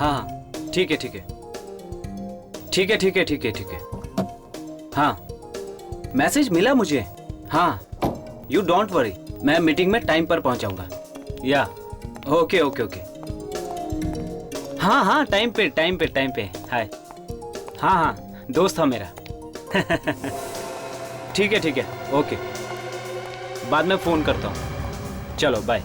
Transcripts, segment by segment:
हाँ ठीक है ठीक है ठीक है ठीक है ठीक है ठीक है। हाँ मैसेज मिला मुझे। हाँ यू डोंट वरी, मैं मीटिंग में टाइम पर पहुंचाऊंगा। या ओके ओके ओके। हाँ हाँ टाइम पे टाइम पे टाइम पे। हाय। हाँ हाँ दोस्त था मेरा। ठीक है ओके, बाद में फोन करता हूँ। चलो बाय।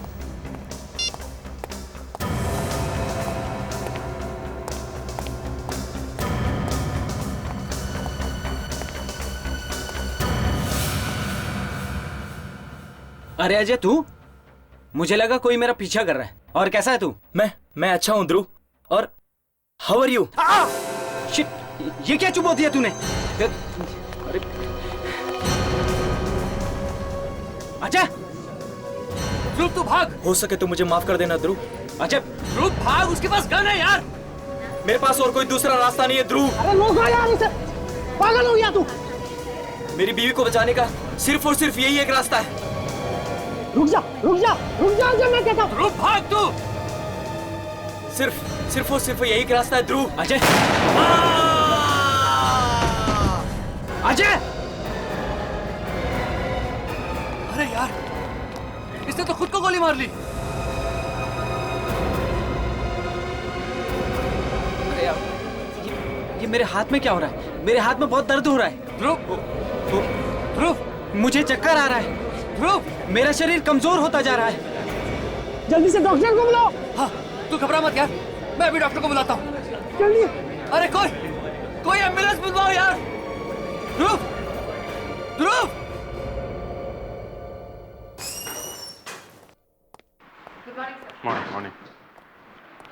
अरे अजय तू, मुझे लगा कोई मेरा पीछा कर रहा है। और कैसा है तू? मैं अच्छा हूं ध्रुव। और हाउ आर यू? शिट, ये क्या चुप दिया तूने? अरे अजय, ध्रुव तू भाग। हो सके तो मुझे माफ कर देना ध्रुव। अजय ध्रुव भाग, उसके पास गन है यार। मेरे पास और कोई दूसरा रास्ता नहीं है ध्रुव। अरे रोको यार इसे, पागल हो गया तू? मेरी बीवी को बचाने का सिर्फ और सिर्फ यही एक रास्ता है। रुक जा अजय, मैं कहता हूँ। ध्रुव भाग तू। सिर्फ और सिर्फ यही एक रास्ता है ध्रुव। अजय, अजय! अरे यार, इसने तो खुद को गोली मार ली। अरे यार, ये मेरे हाथ में क्या हो रहा है? मेरे हाथ में बहुत दर्द हो रहा है। ध्रुव, मुझे चक्कर आ रहा है। ध्रुव, मेरा शरीर कमजोर होता जा रहा है। जल्दी से डॉक्टर को बुलाओ। हाँ, तू घबरा मत यार, मैं अभी डॉक्टर को बुलाता हूँ। जल्दी। अरे कोई एम्बुलेंस बुलवाओ यार। ध्रुव। मॉर्निंग।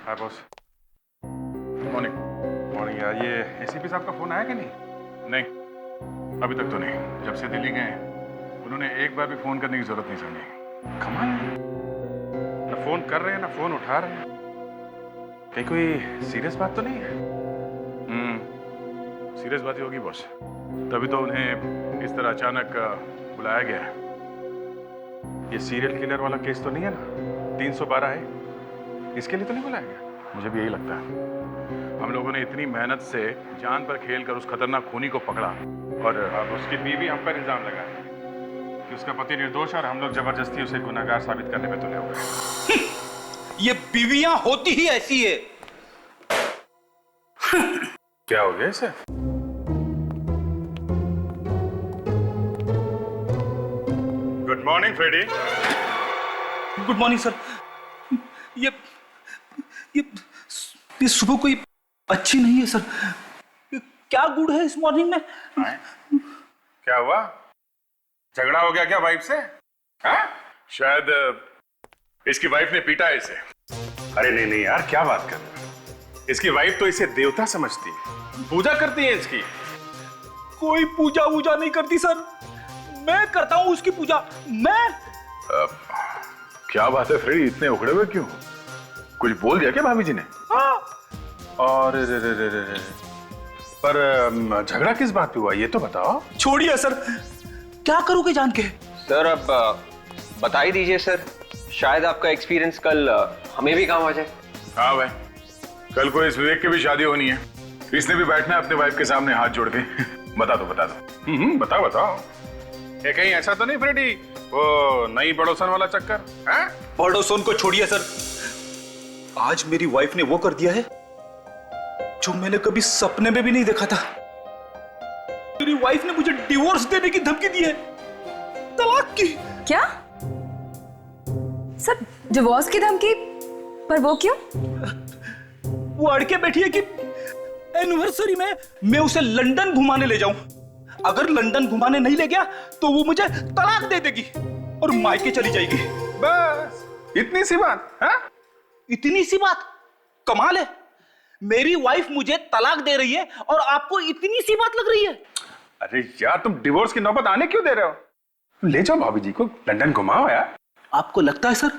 हाय बॉस। मॉर्निंग यार, ये एसीपी साहब का फोन आया कि नहीं? अभी तक तो नहीं। जब से दिल्ली गए उन्होंने एक बार भी फोन करने की जरूरत नहीं समझी। कमाल है, ना फोन कर रहे हैं ना फोन उठा रहे हैं। कहीं कोई सीरियस बात तो नहीं है? सीरियस बात ही होगी बॉस, तभी तो उन्हें इस तरह अचानक बुलाया गया है। ये सीरियल किलर वाला केस तो नहीं है ना? 312 है, इसके लिए तो नहीं बुलाया गया? मुझे भी यही लगता है। हम लोगों ने इतनी मेहनत से जान पर खेल कर उस खतरनाक खूनी को पकड़ा, और अब उसकी बीवी हम पर इल्जाम लगाया कि उसका पति निर्दोष है और हम लोग जबरदस्ती उसे गुनहगार साबित करने में तुले हुए। ये बीवियां होती ही ऐसी है। क्या हो गया इसे? Good morning Freddy. Good morning sir. ये सुबह कोई अच्छी नहीं है सर। क्या गुड है इस मॉर्निंग में? क्या हुआ? झगड़ा हो गया क्या वाइफ से? हाँ? शायद इसकी वाइफ ने पीटा है इसे। अरे नहीं यार, क्या बात कर रहे हो? इसकी वाइफ तो इसे देवता समझती है, पूजा करती है इसकी। कोई पूजा वूजा नहीं करती सर, मैं करता हूं उसकी पूजा। मैं क्या बात है फ्रेडी, इतने उखड़े हुए क्यों? कुछ बोल दिया क्या भाभी जी ने? हाँ। और पर झगड़ा किस बात पे हुआ ये तो बताओ। छोड़िए सर, क्या करोगे जान के? सर अब बता ही दीजिए सर, शायद आपका एक्सपीरियंस कल हमें भी काम आ जाए। हाँ भाई, कल को इस विवेक की भी शादी होनी है, इसने भी बैठना है अपने वाइफ के सामने हाथ जोड़ के। बता दो बताओ। ये कहीं ऐसा तो नहीं फ्रेडी, वो नई पड़ोसन वाला चक्कर? पड़ोसन को छोड़िए सर, आज मेरी वाइफ ने वो कर दिया है जो मैंने कभी सपने में भी नहीं देखा था। मेरी वाइफ ने मुझे डिवोर्स देने की धमकी दी है, तलाक की। क्या सर, डिवोर्स की धमकी? पर वो क्यों? वो अड़के बैठी है कि एनिवर्सरी में मैं उसे लंदन घुमाने ले जाऊं। अगर लंदन घुमाने नहीं ले गया तो वो मुझे तलाक दे देगी और मायके चली जाएगी। बस इतनी सी बात? इतनी सी बात? कमाल है, मेरी वाइफ मुझे तलाक दे रही है और आपको इतनी सी बात लग रही है? अरे यार, तुम डिवोर्स की नौबत आने क्यों दे रहे हो? ले जाओ भाभी जी को लंदन घुमाओ यार। आपको लगता है सर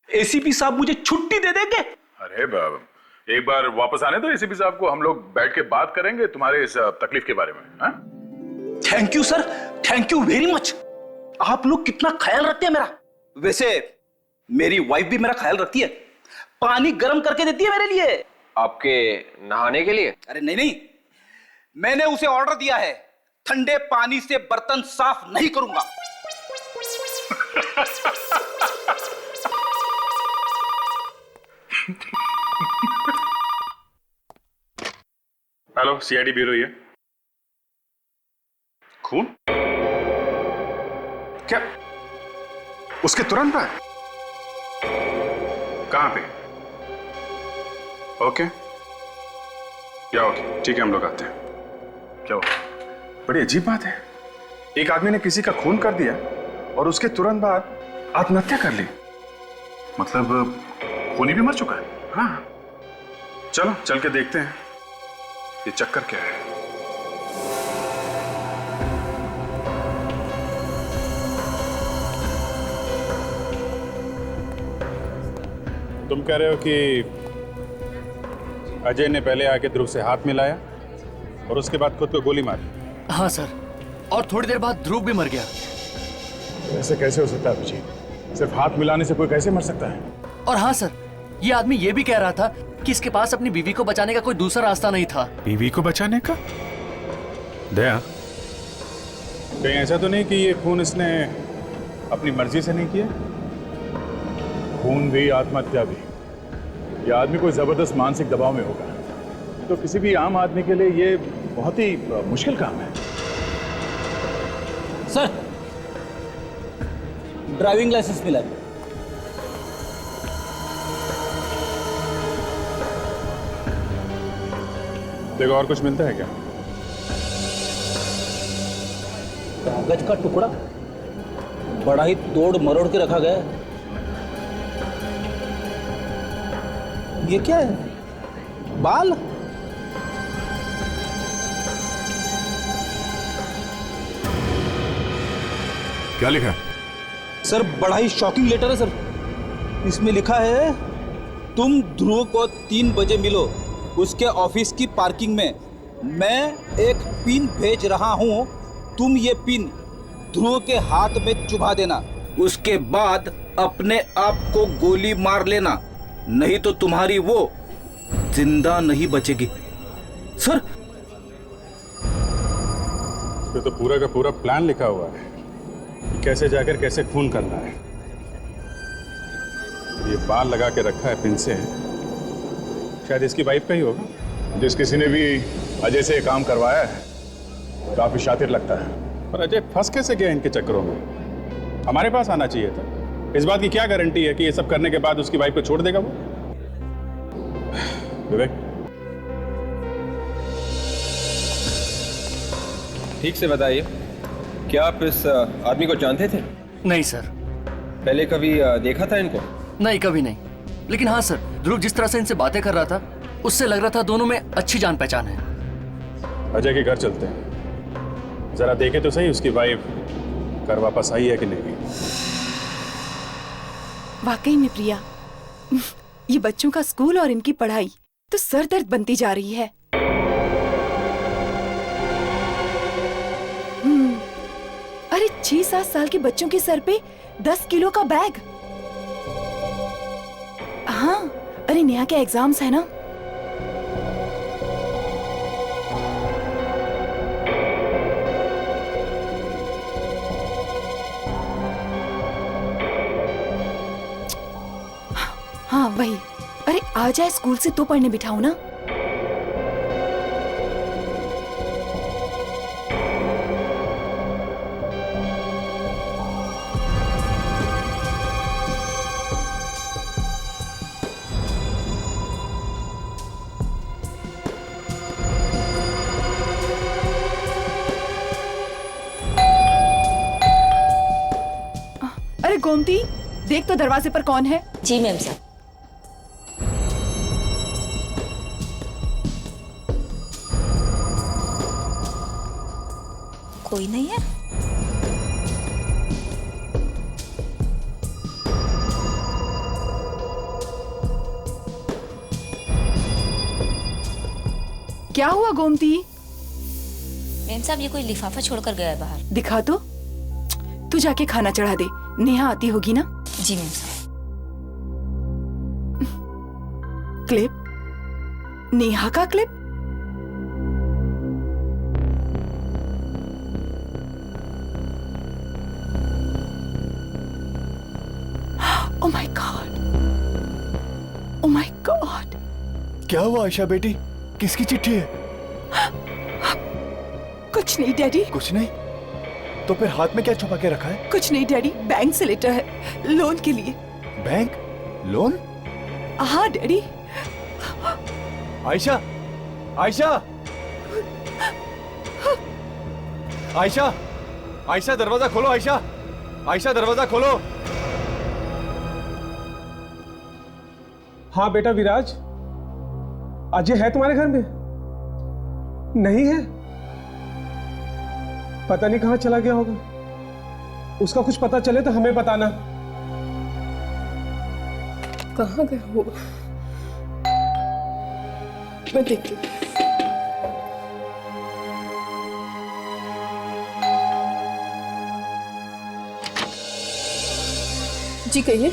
एसीपी साहब मुझे छुट्टी दे देंगे? अरे बाबा, एक बार वापस आने दो एसीपी साहब को, हम लोग बैठ के बात करेंगे तुम्हारे इस तकलीफ के बारे में। Thank you sir, thank you very much. आप लोग कितना ख्याल रखते हैं मेरा। वैसे मेरी वाइफ भी मेरा ख्याल रखती है, पानी गर्म करके देती है मेरे लिए। आपके नहाने के लिए? अरे नहीं नहीं, मैंने उसे ऑर्डर दिया है, ठंडे पानी से बर्तन साफ नहीं करूंगा। हेलो, सीआईडी ब्यूरो ये। खून? क्या उसके तुरंत बाद? कहां पे? ओके, क्या ओके, ठीक है, हम लोग आते हैं। क्या हुआ? बड़ी अजीब बात है, एक आदमी ने किसी का खून कर दिया और उसके तुरंत बाद आत्महत्या कर ली। मतलब खूनी भी मर चुका है। हाँ, चलो चल के देखते हैं ये चक्कर क्या है। तुम कह रहे हो कि अजय ने पहले आके ध्रुव से हाथ मिलाया और उसके बाद खुद को गोली मारी? हाँ सर, और थोड़ी देर बाद ध्रुव भी मर गया। ऐसे कैसे हो सकता है अभिजीत? सिर्फ हाथ मिलाने से कोई कैसे मर सकता है? और हाँ सर, ये आदमी ये भी कह रहा था कि इसके पास अपनी बीवी को बचाने का कोई दूसरा रास्ता नहीं था। बीवी को बचाने का? दया, कहीं ऐसा तो नहीं कि ये खून इसने अपनी मर्जी से नहीं किया? खून भी, आत्महत्या भी, यह आदमी कोई जबरदस्त मानसिक दबाव में होगा। तो किसी भी आम आदमी के लिए ये बहुत ही मुश्किल काम है। सर, ड्राइविंग लाइसेंस मिला है। देखो, और कुछ मिलता है क्या? कागज का टुकड़ा बड़ा ही तोड़ मरोड़ के रखा गया है। ये क्या है? बाल? क्या लिखा है? सर, बड़ा ही शॉकिंग लेटर है सर। इसमें लिखा है, तुम ध्रुव को 3 बजे मिलो उसके ऑफिस की पार्किंग में। मैं एक पिन भेज रहा हूं, तुम ये पिन ध्रुव के हाथ में चुभा देना। उसके बाद अपने आप को गोली मार लेना, नहीं तो तुम्हारी वो जिंदा नहीं बचेगी। सर, इसमें तो पूरा का पूरा प्लान लिखा हुआ है कि कैसे जाकर कैसे खून करना है। ये बाल लगा के रखा है पिन से, शायद इसकी वाइफ का ही होगा। जिस किसी ने भी अजय से काम करवाया है काफी शातिर लगता है। पर अजय फंस कैसे गया इनके चक्करों में? हमारे पास आना चाहिए था। इस बात की क्या गारंटी है कि ये सब करने के बाद उसकी वाइफ को छोड़ देगा वो? विवेक, ठीक से बताइए, क्या आप इस आदमी को जानते थे? नहीं सर। पहले कभी देखा था इनको? नहीं, कभी नहीं। लेकिन हाँ सर, ध्रुव जिस तरह से इनसे बातें कर रहा था, उससे लग रहा था दोनों में अच्छी जान पहचान है। अजय के घर चलते हैं, जरा देखे तो सही उसकी वाइफ घर वापस आई है कि नहीं। वाकई में प्रिया, ये बच्चों का स्कूल और इनकी पढ़ाई तो सरदर्द बनती जा रही है। अरे 6-7 साल के बच्चों के सर पे 10 किलो का बैग। हाँ, अरे नेहा के एग्जाम्स है ना। हाँ वही। अरे आ जाए स्कूल से तो पढ़ने बिठाओ ना। अरे गोमती, देख तो दरवाजे पर कौन है। जी मैम साहब। कोई नहीं है। क्या हुआ गोमती? मैम साहब, ये कोई लिफाफा छोड़कर गया है बाहर। दिखा तो। तू जाके खाना चढ़ा दे, नेहा आती होगी ना। जी मैम साहब। क्लिप, नेहा का clip? Oh my God, oh my God. क्या हुआ आयशा बेटी, किसकी चिट्ठी है? कुछ नहीं डैडी। कुछ नहीं? तो फिर हाथ में क्या छुपा के रखा है? कुछ नहीं डैडी, बैंक से लेटर है लोन के लिए। बैंक? लोन? हाँ डैडी। आयशा, आयशा, आयशा, आयशा दरवाजा खोलो। आयशा, आयशा दरवाजा खोलो। हाँ बेटा विराज, अजय है तुम्हारे घर में? नहीं है? पता नहीं कहां चला गया होगा। उसका कुछ पता चले तो हमें बताना। कहां गया होगा, मैं देखती हूँ। जी कहिए।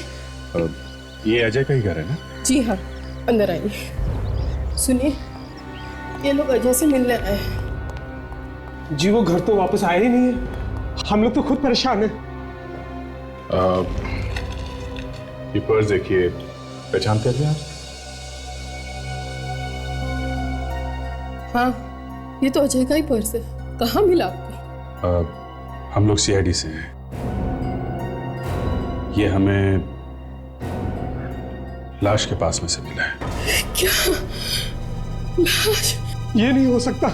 ये अजय का ही घर है ना? जी हाँ, अंदर आइए। सुनिए, ये लोग अजय से मिलने आए हैं। जी वो घर तो वापस आया ही नहीं है, हम लोग तो खुद परेशान हैं। ये पर्स देखिए, पहचानते हैं आप? हाँ, ये तो अजय का ही पर्स है। कहाँ मिला आपको? हम लोग सीआईडी से हैं। ये हमें लाश के पास में से मिला है। क्या? लाश? ये नहीं हो सकता।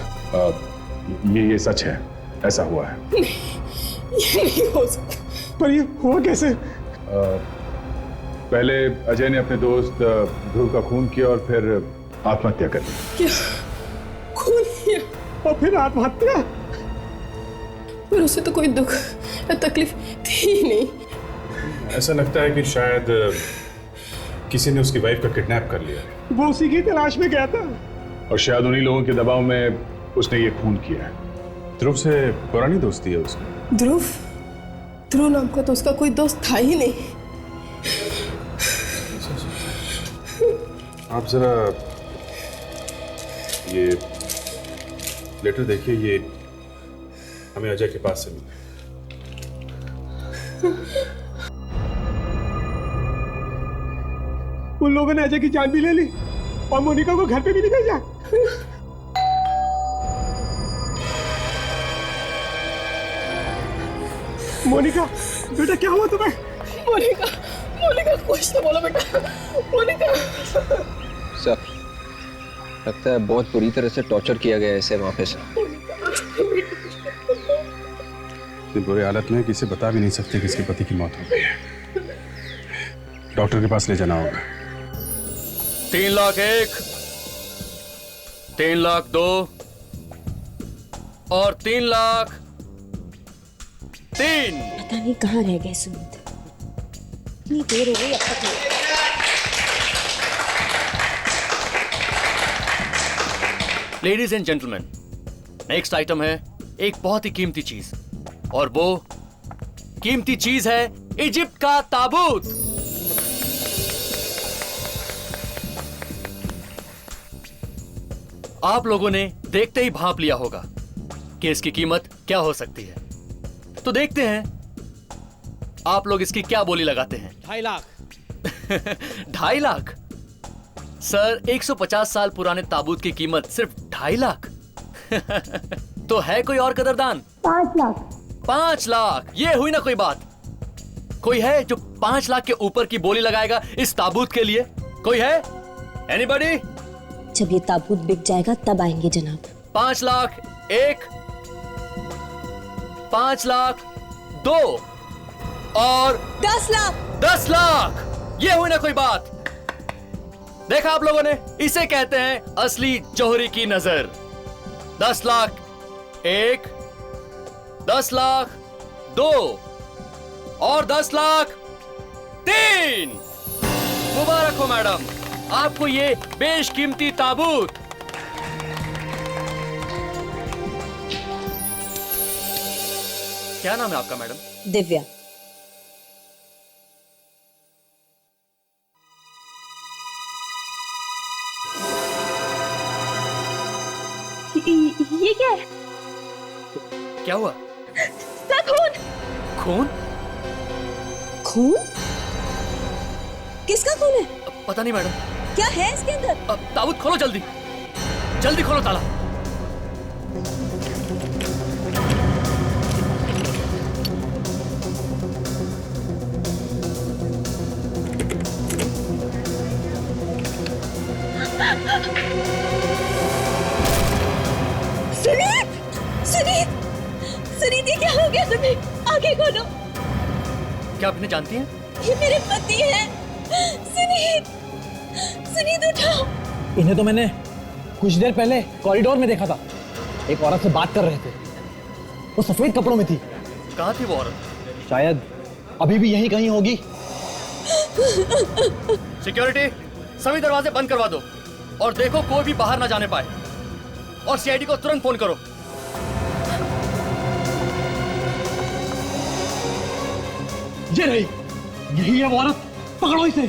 ये सच है, ऐसा हुआ है। नहीं, ये नहीं हो सकता। पर ये हुआ कैसे? पहले अजय ने अपने दोस्त ध्रुव का खून किया और फिर आत्महत्या कर ली। क्या? खून किया और फिर आत्महत्या? पर उसे तो कोई दुख या तकलीफ थी ही नहीं। ऐसा लगता है कि शायद किसी ने उसकी वाइफ का किडनैप कर लिया। वो उसी की तलाश में गया था और शायद उन्हीं लोगों के दबाव में उसने ये खून किया है। ध्रुव से पुरानी दोस्ती है उसकी। ध्रुव? ध्रुव नाम का तो उसका कोई दोस्त था ही नहीं। आप जरा ये लेटर देखिए, ये हमें अजय के पास से मिला। उन लोगों ने अजय की जान भी ले ली और मोनिका को घर पे भी नहीं भेजा। मोनिका, बेटा क्या हुआ तुम्हें? मोनिका, मोनिका कुछ तो बोलो बेटा। मोनिका। सर, लगता है बहुत बुरी तरह से टॉर्चर किया गया है इसे वहाँ पे से। इतनी बुरी हालत में किसी बता भी नहीं सकते कि इसके पति की मौत हो गई है। डॉक्टर के पास ले जाना होगा। 3,01,000, 3,02,000 और 3,03,000। पता नहीं कहाँ रह गए सुमित, इतनी देर हो गई अब तक नहीं। Ladies and gentleman, next item है एक बहुत ही कीमती चीज, और वो कीमती चीज है इजिप्ट का ताबूत। आप लोगों ने देखते ही भांप लिया होगा कि इसकी कीमत क्या हो सकती है। तो देखते हैं आप लोग इसकी क्या बोली लगाते हैं। 2.5 लाख। 2.5 लाख? सर, 150 साल पुराने ताबूत की कीमत सिर्फ 2.5 लाख? तो है कोई और कदरदान? 5 लाख। 5 लाख? ये हुई ना कोई बात। कोई है जो 5 लाख के ऊपर की बोली लगाएगा इस ताबूत के लिए? कोई है? एनीबॉडी? जब ये ताबूत बिक जाएगा तब आएंगे जनाब। 5 लाख 1, 5 लाख 2 और 10 लाख। 10 लाख? ये हुई ना कोई बात। देखा आप लोगों ने, इसे कहते हैं असली जौहरी की नजर। 10 लाख 1, 10 लाख 2 और 10 लाख 3। मुबारक हो मैडम, आपको ये बेशकीमती ताबूत। क्या नाम है आपका मैडम? दिव्या। ये क्या है? क्या हुआ? सर, खून। खून? खून? किसका खून है? पता नहीं मैडम। क्या है इसके अंदर? ताबूत खोलो जल्दी, जल्दी खोलो ताला। सुनीत! सुनीत! सुनीत, ये क्या हो गया तुम्हें? आंखें खोलो। क्या आपने जानती हैं? ये मेरे पति हैं। सुनीत! सुनीत, उठाओ। इन्हें तो मैंने कुछ देर पहले कॉरिडोर में देखा था, एक औरत से बात कर रहे थे। वो सफेद कपड़ों में थी। कहाँ थी वो औरत? शायद अभी भी यहीं कहीं होगी। सिक्योरिटी, सभी दरवाजे बंद करवा दो और देखो कोई भी बाहर ना जाने पाए, और सीआईडी को तुरंत फोन करो। ये रही, यही है वो औरत, पकड़ो इसे।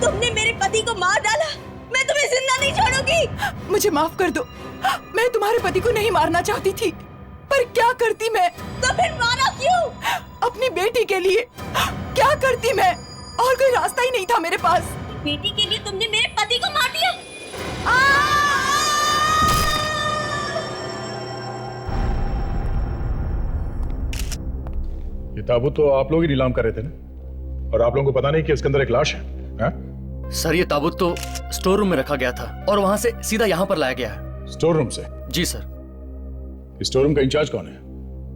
तुमने मेरे पति को मार डाला, मैं तुम्हें जिंदा नहीं छोड़ूंगी। मुझे माफ कर दो, मैं तुम्हारे पति को नहीं मारना चाहती थी, पर क्या करती मैं? तो फिर मारा क्यों? अपनी बेटी के लिए। क्या करती मैं? और कोई रास्ता ही नहीं था मेरे पास। बेटी के लिए तुमने मेरे पति को मार दिया। ये ताबूत तो आप लोग ही नीलाम कर रहे थे ना, और आप लोगों को पता नहीं कि इसके अंदर एक लाश है, है? सर, ये ताबूत तो स्टोर रूम में रखा गया था और वहां से सीधा यहाँ पर लाया गया है। स्टोर रूम से? जी सर। स्टोर रूम का इंचार्ज कौन है?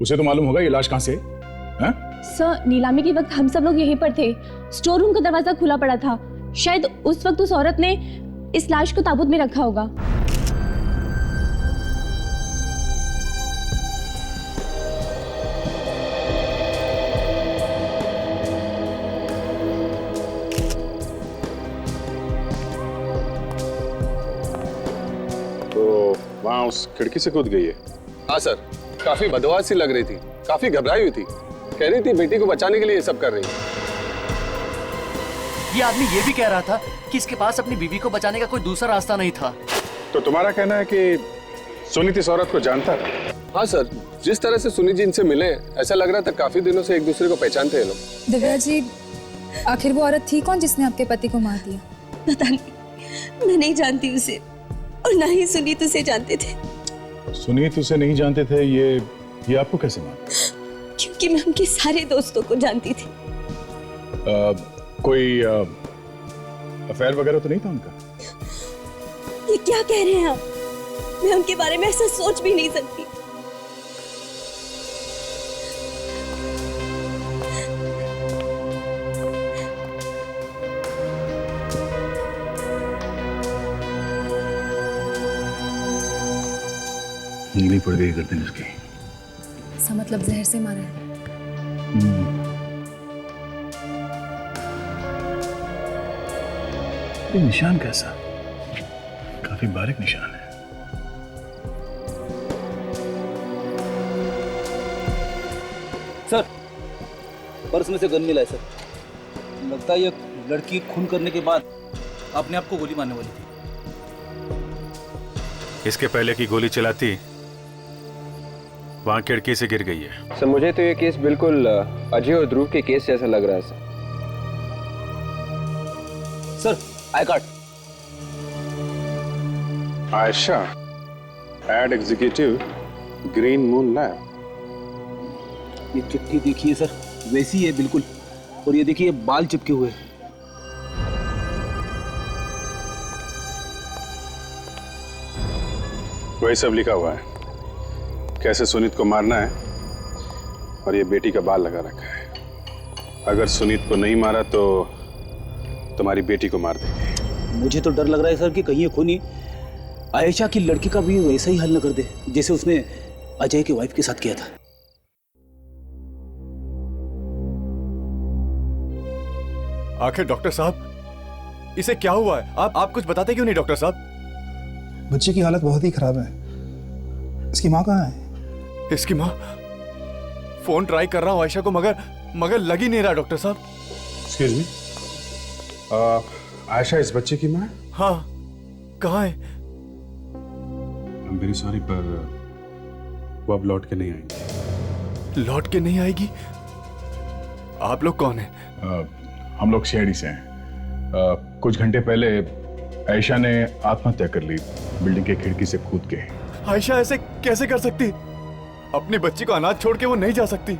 उसे तो मालूम होगा ये लाश कहाँ से है? सर, नीलामी के वक्त हम सब लोग यहीं पर थे। स्टोर रूम का दरवाजा खुला पड़ा था। शायद उस वक्त उस औरत ने इस लाश को ताबूत में रखा होगा। तो वहाँ उस खिड़की से कूद गई है? हाँ सर, काफी बदवास सी लग रही थी, काफी घबराई हुई थी। कह रही थी बेटी को बचाने के लिए ये सब कर रही है। ये आदमी ये भी कह रहा था कि इसके पास अपनी बीवी को बचाने का कोई दूसरा रास्ता नहीं था। तो तुम्हारा कहना है कि सुनीत इस औरत को जानता था? हाँ सर, जिस तरह से सुनीत जी इनसे मिले, ऐसा लग रहा था काफी दिनों से एक दूसरे को पहचानते हैं लोग। दिव्या जी, आखिर वो औरत थी कौन जिसने आपके पति को मार दिया? पता नहीं, मैं नहीं जानती उसे, और ना ही सुनीत उसे जानते थे। सुनीत उसे नहीं जानते थे, ये आपको कैसे मालूम? क्योंकि मैं उनके सारे दोस्तों को जानती थी। कोई अफेयर वगैरह तो नहीं था उनका? ये क्या कह रहे हैं आप? मैं उनके बारे में ऐसा सोच भी नहीं सकती। नीली पड़ गई गर्दन इसकी। इसका मतलब जहर से मारा है। ये निशान कैसा? काफी बारीक निशान है। सर, पर्स में से गन मिला है सर। लगता है ये लड़की खून करने के बाद अपने आप को गोली मारने वाली थी। इसके पहले की गोली चलाती वहां खिड़की से गिर गई है। सर, मुझे तो ये केस बिल्कुल अजय और ध्रुव के केस जैसा लग रहा है sir. Sir, I card. Ayesha, ad executive, Green Moon Lab. ये चिट्ठी देखिए सर, वैसी है बिल्कुल। और ये देखिए बाल चिपके हुए। वही सब लिखा हुआ है, कैसे सुनीत को मारना है, और ये बेटी का बाल लगा रखा है। अगर सुनीत को नहीं मारा तो तुम्हारी बेटी को मार देंगे। मुझे तो डर लग रहा है सर कि कहीं ये खूनी आयशा की लड़की का भी वैसा ही हल न कर दे जैसे उसने अजय की वाइफ के साथ किया था। आखिर डॉक्टर साहब, इसे क्या हुआ है? आप कुछ बताते क्यों नहीं डॉक्टर साहब? बच्चे की हालत बहुत ही खराब है। इसकी माँ कहाँ है? इसकी माँ? फोन ट्राई कर रहा हूँ आयशा को, मगर लग ही नहीं रहा डॉक्टर साहब। एक्सक्यूज मी, आयशा इस बच्चे की माँ? हाँ, कहाँ है? आई एम वेरी सॉरी, पर वो अब लौट के नहीं आएंगे। लौट के नहीं आएगी? आप लोग कौन हैं? हम लोग शेड़ी से हैं। कुछ घंटे पहले आयशा ने आत्महत्या कर ली, बिल्डिंग के खिड़की से कूद के। आयशा ऐसे कैसे कर सकती? अपनी बच्ची को अनाथ छोड़ के वो नहीं जा सकती।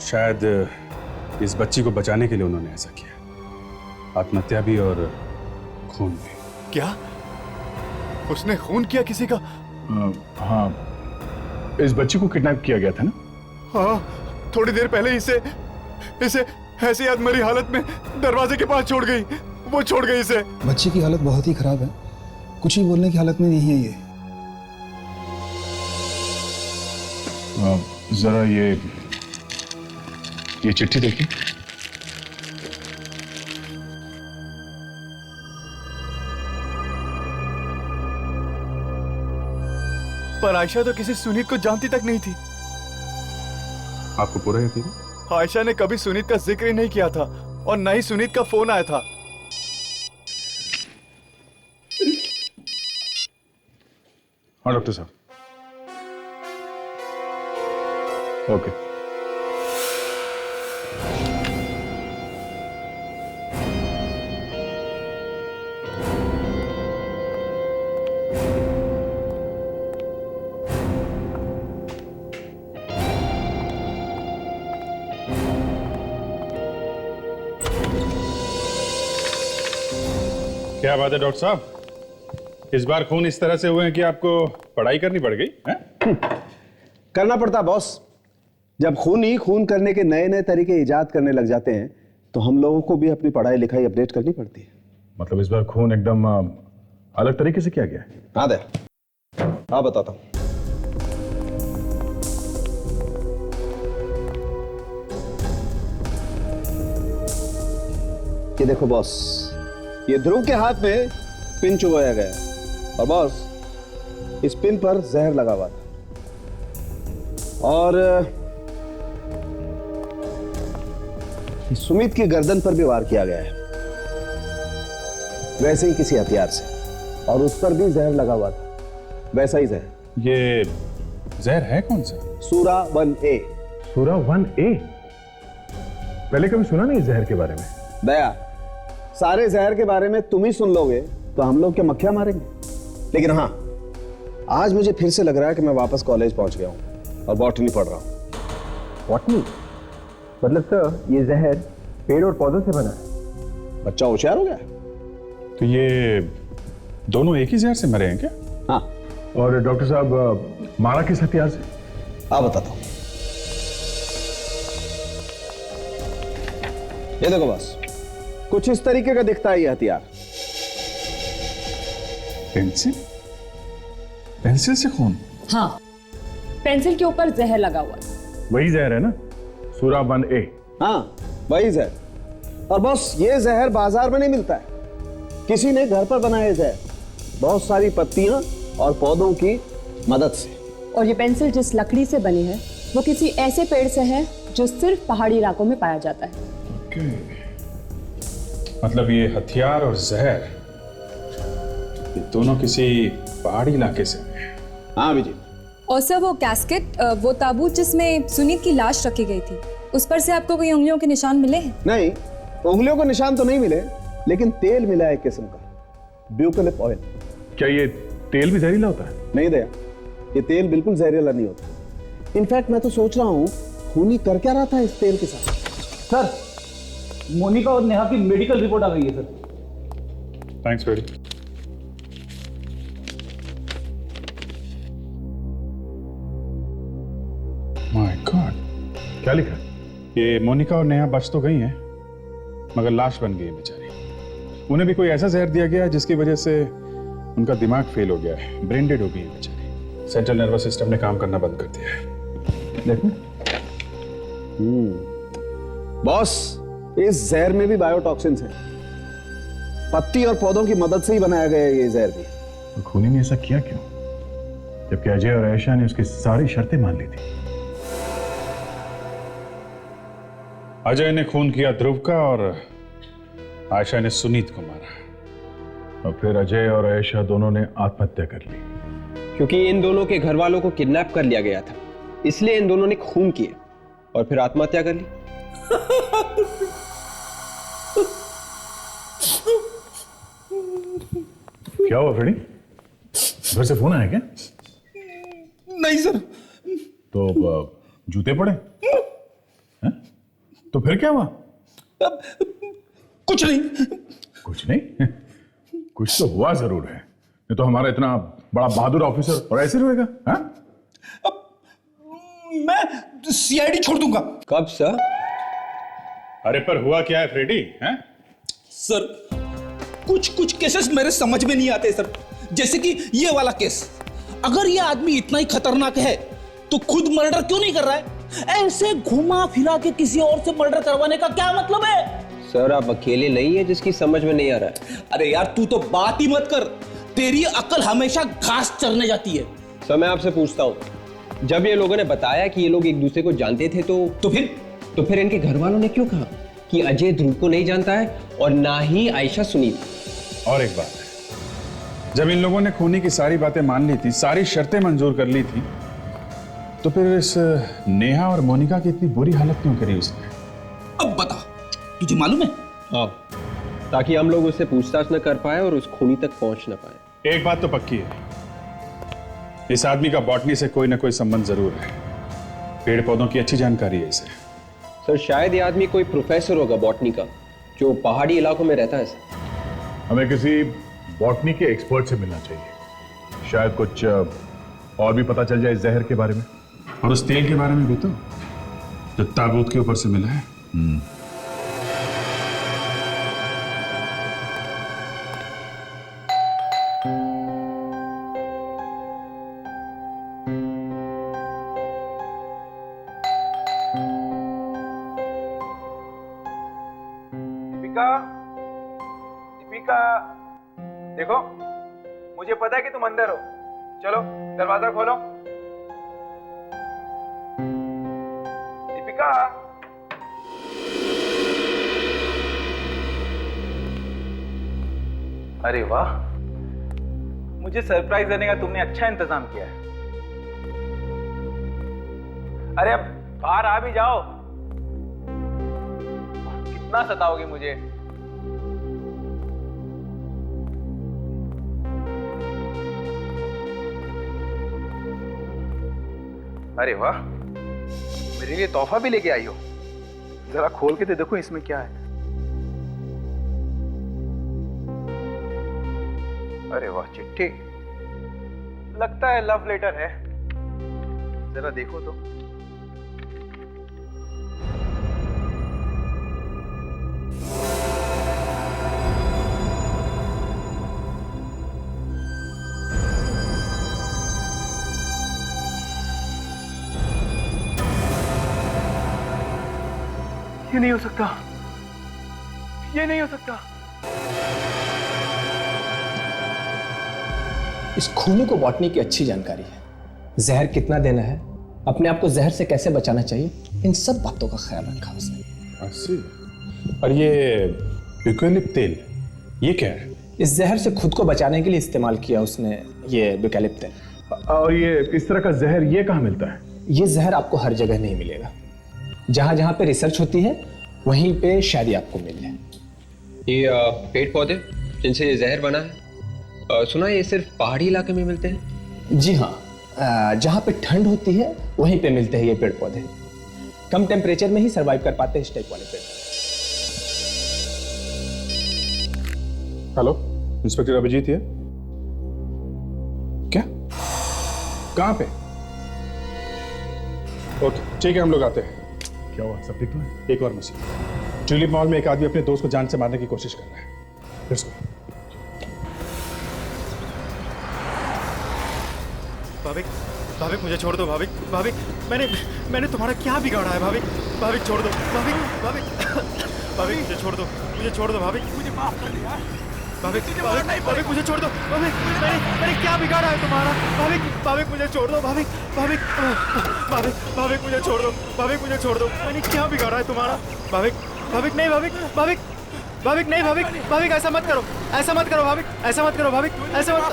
शायद इस बच्ची को बचाने के लिए उन्होंने ऐसा किया। आत्महत्या भी और खून भी। क्या उसने खून किया किसी का? हाँ, इस बच्ची को किडनैप किया गया था ना? हाँ, थोड़ी देर पहले इसे ऐसी अधमरी हालत में दरवाजे के पास छोड़ गई। वो छोड़ गई इसे। बच्चे की हालत बहुत ही खराब है, कुछ ही बोलने की हालत में नहीं है ये। जरा ये चिट्ठी देखिए। पर आयशा तो किसी सुनीत को जानती तक नहीं थी। आपको पूरा यकीन है? आयशा ने कभी सुनीत का जिक्र ही नहीं किया था और न ही सुनीत का फोन आया था। हाँ डॉक्टर साहब। ओके। क्या बात है डॉक्टर साहब, इस बार खून इस तरह से हुए हैं कि आपको पढ़ाई करनी पड़ गई है? करना पड़ता बॉस। जब खून ही खून करने के नए नए तरीके इजाद करने लग जाते हैं तो हम लोगों को भी अपनी पढ़ाई लिखाई अपडेट करनी पड़ती है। मतलब इस बार खून एकदम अलग तरीके से किया गया है? हाँ दे, हाँ बताता हूं। ये देखो बॉस, ये ध्रुव के हाथ में पिन चुभाया गया और बॉस इस पिन पर जहर लगा हुआ था और सुमित की गर्दन पर भी वार किया गया है, वैसे ही किसी हथियार से, और उस पर भी जहर लगा हुआ था, वैसा ही जहर। ये जहर है कौन सा? सूरा 1A। सूरा 1A? पहले कभी सुना नहीं जहर के बारे में। दया, सारे जहर के बारे में तुम ही सुन लोगे तो हम लोग क्या मक्खियां मारेंगे। लेकिन हाँ, आज मुझे फिर से लग रहा है कि मैं वापस कॉलेज पहुंच गया हूं और बॉटनी पढ़ रहा हूं। बॉटनी? मतलब सर ये जहर पेड़ और पौधों से बना है? बच्चा होशियार हो गया। तो ये दोनों एक ही जहर से मरे हैं क्या? हाँ। और डॉक्टर साहब मारा किस हथियार से? आप बताता हूं। ये देखो बस, कुछ इस तरीके का दिखता है ये हथियार। पेंसिल? पेंसिल से खून? हाँ, पेंसिल के ऊपर जहर लगा हुआ है। वही जहर है ना, सूरा 1A? हाँ, वही जहर। और बॉस ये जहर बाजार में नहीं मिलता है, किसी ने घर पर बनाया जहर, बहुत सारी पत्तियां और पौधों की मदद से। और ये पेंसिल जिस लकड़ी से बनी है वो किसी ऐसे पेड़ से है जो सिर्फ पहाड़ी इलाकों में पाया जाता है। मतलब ये हथियार और जहर ये दोनों किसी पहाड़ी इलाके से हैं। हाँ विजय। और सर वो कैस्केट, वो ताबूत जिसमें सुनीत की लाश रखी गई थी, उस पर से आपको कोई उंगलियों के निशान मिले हैं? नहीं, उंगलियों के निशान तो नहीं मिले, लेकिन तेल मिला है एक किस्म का, ब्यूकलिप ऑयल। क्या ये तेल भी जहरीला होता है? नहीं दया, ये तेल बिल्कुल जहरीला नहीं होता। इनफैक्ट मैं तो सोच रहा हूँ खूनी कर क्या रहा था इस तेल के साथ। सर, मोनिका और नेहा की मेडिकल रिपोर्ट आ गई है sir. Thanks very. My God, क्या लिखा? ये मोनिका और नेहा बच तो गई हैं, मगर लाश बन गई है बेचारी। उन्हें भी कोई ऐसा जहर दिया गया है जिसकी वजह से उनका दिमाग फेल हो गया है, ब्रेन डेड हो गई है बेचारी। सेंट्रल नर्वस सिस्टम ने काम करना बंद कर दिया है। देखो। बॉस, इस जहर में भी बायोटॉक्सिन्स हैं। पत्ती और पौधों की मदद से ही बनाया गया है ये जहर भी। तो खूनी ने ऐसा किया क्यों, जबकि अजय और आयशा ने उसकी सारी शर्तें मान ली थी? अजय ने खून किया ध्रुव का और आयशा ने सुनीत को मारा, और फिर अजय और आयशा दोनों ने आत्महत्या कर ली। क्योंकि इन दोनों के घर वालों को किडनैप कर लिया गया था, इसलिए इन दोनों ने खून किया और फिर आत्महत्या कर ली। क्या हुआ फ्रेडी? घर से फोन आया क्या? नहीं सर। तो जूते पड़े हैं? तो फिर क्या हुआ? कुछ नहीं। कुछ नहीं? कुछ तो हुआ जरूर है, नहीं तो हमारा इतना बड़ा बहादुर ऑफिसर और ऐसे रहेगा? मैं सीआईडी छोड़ दूंगा। कब सर? अरे पर हुआ क्या है फ्रेडी? हैं? सर कुछ कुछ केसेस मेरे समझ में नहीं आते सर, जैसे कि ये वाला केस। अगर ये आदमी इतना ही खतरनाक है तो खुद मर्डर क्यों नहीं कर रहा है? ऐसे घुमा फिरा के किसी और से मर्डर करवाने का क्या मतलब है? सर आप अकेले नहीं है जिसकी समझ में नहीं आ रहा है। अरे यार तू तो बात ही मत कर, तेरी अकल हमेशा घास चरने जाती है। सर मैं आपसे पूछता हूँ, जब ये लोगों ने बताया कि ये लोग एक दूसरे को जानते थे तो फिर इनके घर वालों ने क्यों कहा कि अजय ध्रुव को नहीं जानता है और ना ही आयशा सुनीत? और एक बात, जब इन लोगों ने खूनी की सारी बातें मान ली थी, सारी शर्तें मंजूर कर ली थी, तो फिर इस नेहा और मोनिका की इतनी बुरी हालत क्यों करी उसने? अब बता, तुझे मालूम है? हाँ, ताकि हम लोग उससे पूछताछ न कर पाए और उस खूनी तक पहुंच न पाए। एक बात तो पक्की है, इस आदमी का बॉटनी से कोई ना कोई संबंध जरूर है। पेड़ पौधों की अच्छी जानकारी है इसे। सर शायद ये आदमी कोई प्रोफेसर होगा बॉटनी का, जो पहाड़ी इलाकों में रहता है सर। हमें किसी बॉटनी के एक्सपर्ट से मिलना चाहिए, शायद कुछ और भी पता चल जाए इस जहर के बारे में और उस तेल के बारे में भी, तो जो ताबूत के ऊपर से मिला है। दीपिका, देखो मुझे पता है कि तुम अंदर हो, चलो दरवाजा खोलो। दीपिका, अरे वाह, मुझे सरप्राइज देने का तुमने अच्छा इंतजाम किया है। अरे अब बाहर आ भी जाओ, कितना सताओगे मुझे। अरे वाह, मेरे लिए तोहफा भी लेके आई हो, जरा खोल के तो देखो इसमें क्या है। अरे वाह, चिट्ठी, लगता है लव लेटर है, जरा देखो तो। ये नहीं हो सकता, ये नहीं हो सकता। इस खूनी को बॉटनी की अच्छी जानकारी है, जहर कितना देना है, अपने आप को जहर से कैसे बचाना चाहिए, इन सब बातों का ख्याल रखा उसने। अस्सी। और ये यूकैलिप्ट तेल, ये क्या है? इस जहर से खुद को बचाने के लिए इस्तेमाल किया उसने ये यूकैलिप्ट तेल। और ये इस तरह का जहर ये कहाँ मिलता है? ये जहर आपको हर जगह नहीं मिलेगा, जहां जहां पे रिसर्च होती है वहीं पे शायद ही आपको मिले। ये पेड़ पौधे जिनसे ये जहर बना है, सुना है ये सिर्फ पहाड़ी इलाके में मिलते हैं? जी हाँ, जहां पे ठंड होती है वहीं पे मिलते हैं ये पेड़ पौधे। कम टेम्परेचर में ही सरवाइव कर पाते हैं इस टाइप वाले पेड़। हेलो, इंस्पेक्टर अभिजीत है? क्या? कहां पे? ओके ठीक है, हम लोग आते हैं। क्या हुआ, सब ठीक है? एक और मसला, ट्यूलिप मॉल में एक आदमी अपने दोस्त को जान से मारने की कोशिश कर रहा है। Let's go. भाविक, भाविक मुझे छोड़ दो भाविक, भाविक मैंने तुम्हारा क्या बिगाड़ा है भाविक, भाविक छोड़ दो भाविक, भाविक भाविक मुझे छोड़ दो, मुझे छोड़ दो भाविक, मुझे माफ कर दिया भाविक, भाविक भाविक मुझे छोड़ दो भाविक, मैंने क्या बिगाड़ा है तुम्हारा भाविक, भाविक मुझे छोड़ दो भाविक, भाविक भाविक भाविक मुझे छोड़ दो भाविक, मुझे छोड़ दो, मैंने क्या बिगाड़ा है तुम्हारा भाविक, भाविक नहीं भाविक, भाविक भाविक नहीं भाविक, भाविक ऐसा मत करो, ऐसा मत करो भाविक, ऐसा मत करो भाविक, ऐसा मत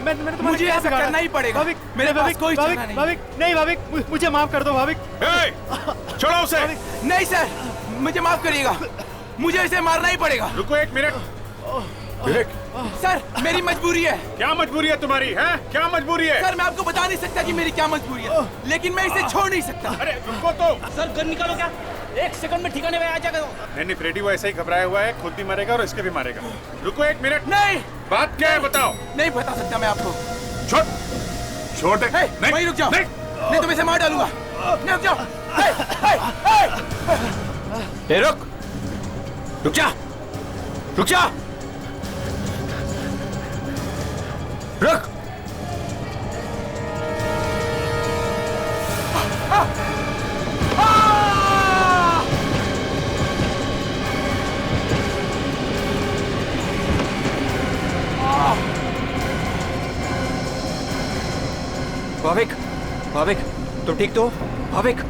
मैंने तुम्हारा मुझे क्या ऐसा बिगाड़ा? करना ही पड़ेगा। भाविक, मेरे पास भाविक, कोई भाविक, चारा नहीं। भाविक, नहीं भाविक, मुझे माफ कर दो भाविक। छोड़ो उसे। नहीं सर, मुझे माफ करिएगा, मुझे इसे मारना ही पड़ेगा। रुको एक मिनट। विवेक, सर मेरी मजबूरी है। क्या मजबूरी है तुम्हारी? है क्या मजबूरी है? सर मैं आपको बता नहीं सकता कि मेरी क्या मजबूरी है, लेकिन मैं इसे छोड़ नहीं सकता। अरे रुको तो। सर गन निकालो क्या, एक सेकंड में ठिकाने में आ जाएगा। नहीं फ्रेडी वो ऐसे ही घबराया हुआ है, खुद भी मरेगा और इसके भी मारेगा। रुको एक मिनट। नहीं, बात क्या है बताओ। नहीं बता सकता मैं आपको। छोड़ दे। नहीं, वहीं रुक जाओ, नहीं तो मैं इसे मार डालूंगा। नहीं रुक जाओ। रुक जा, रुक जा, रुक। भाविक, भाविक, तो ठीक तो? भाविक,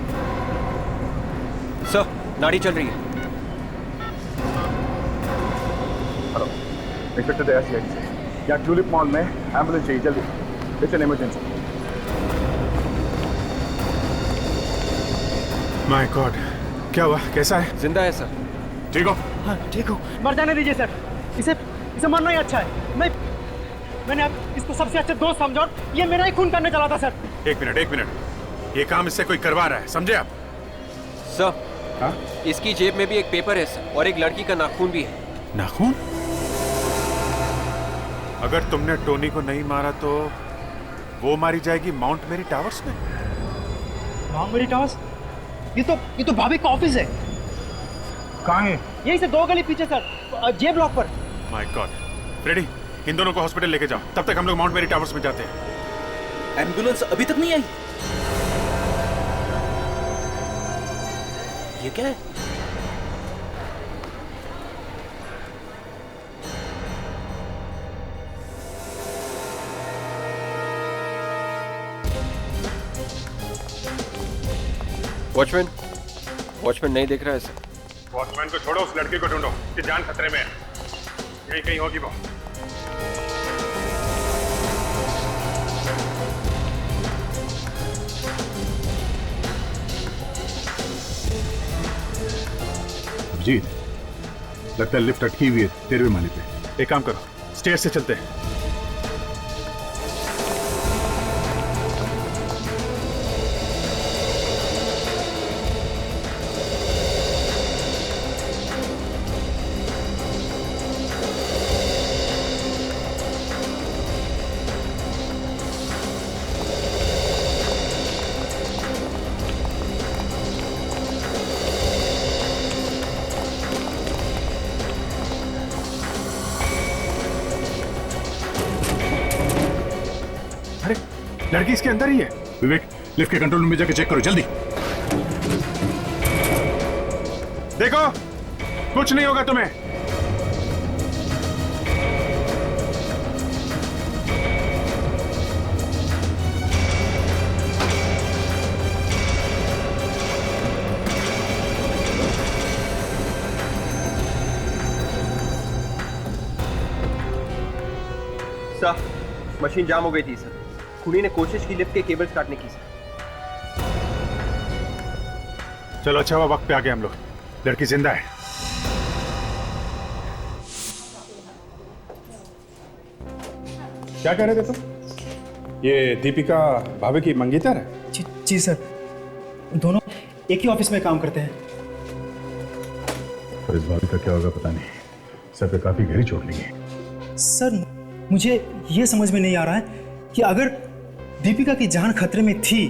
सर, नाड़ी चल रही है। हेलो, इंस्पेक्टर दया से यहाँ ट्यूलिप मॉल में एम्बुलेंस चाहिए जल्दी। It's an emergency. My God, क्या हुआ? कैसा है? जिंदा है सर। ठीक हो? हाँ ठीक हो, मर जाने दीजिए सर, इसे मरना ही अच्छा है। मैंने अब इसको सबसे अच्छा दोस्त समझा और ये मेरा ही खून करने चला था सर। एक मिनट, ये काम इससे कोई करवा रहा है, समझे आप? सर, इसकी जेब में भी एक पेपर है सर, और एक लड़की का नाखून भी है। नाखून? अगर तुमने टोनी को नहीं मारा तो वो मारी जाएगी माउंट मेरी टावर्स में। माउंट मेरी टावर्स? ये तो भाभी का ऑफिस है। कहाँ है? यहीं से 2 गली पीछे सर, जे ब्लॉक पर। माय गॉड, फ्रेडी, इन दोनों को हॉस्पिटल लेके जाओ, तब तक हम लोग माउंट मेरी टावर्स में जाते हैं। एम्बुलेंस अभी तक नहीं आई। ये क्या है? वॉचमैन नहीं दिख रहा है सर। वॉचमैन को छोड़ो, उस लड़के को ढूंढो, कि जान खतरे में है। यहीं कहीं होगी वो। अभिजीत, लगता है लिफ्ट अटकी हुई है 13वें माले पे। एक काम करो, स्टेयर से चलते हैं। अरे लड़की इसके अंदर ही है। विवेक, लिफ्ट के कंट्रोल रूम में जाके चेक करो जल्दी। देखो, कुछ नहीं होगा तुम्हें। सर, मशीन जाम हो गई थी सर। खूनी ने कोशिश की लिफ्ट के केबल्स काटने की सर। चलो अच्छा हुआ वक्त पे आ गए हम लोग। लड़की जिंदा है। क्या कह रहे थे तुम? ये दीपिका भाभी की मंगेतर है? जी सर, दोनों एक ही ऑफिस में काम करते हैं। पर इस भाभी का क्या होगा पता नहीं। सर पे काफी गहरी चोट लगी है। सर मुझे ये समझ में नहीं आ रहा है कि अगर दीपिका की जान खतरे में थी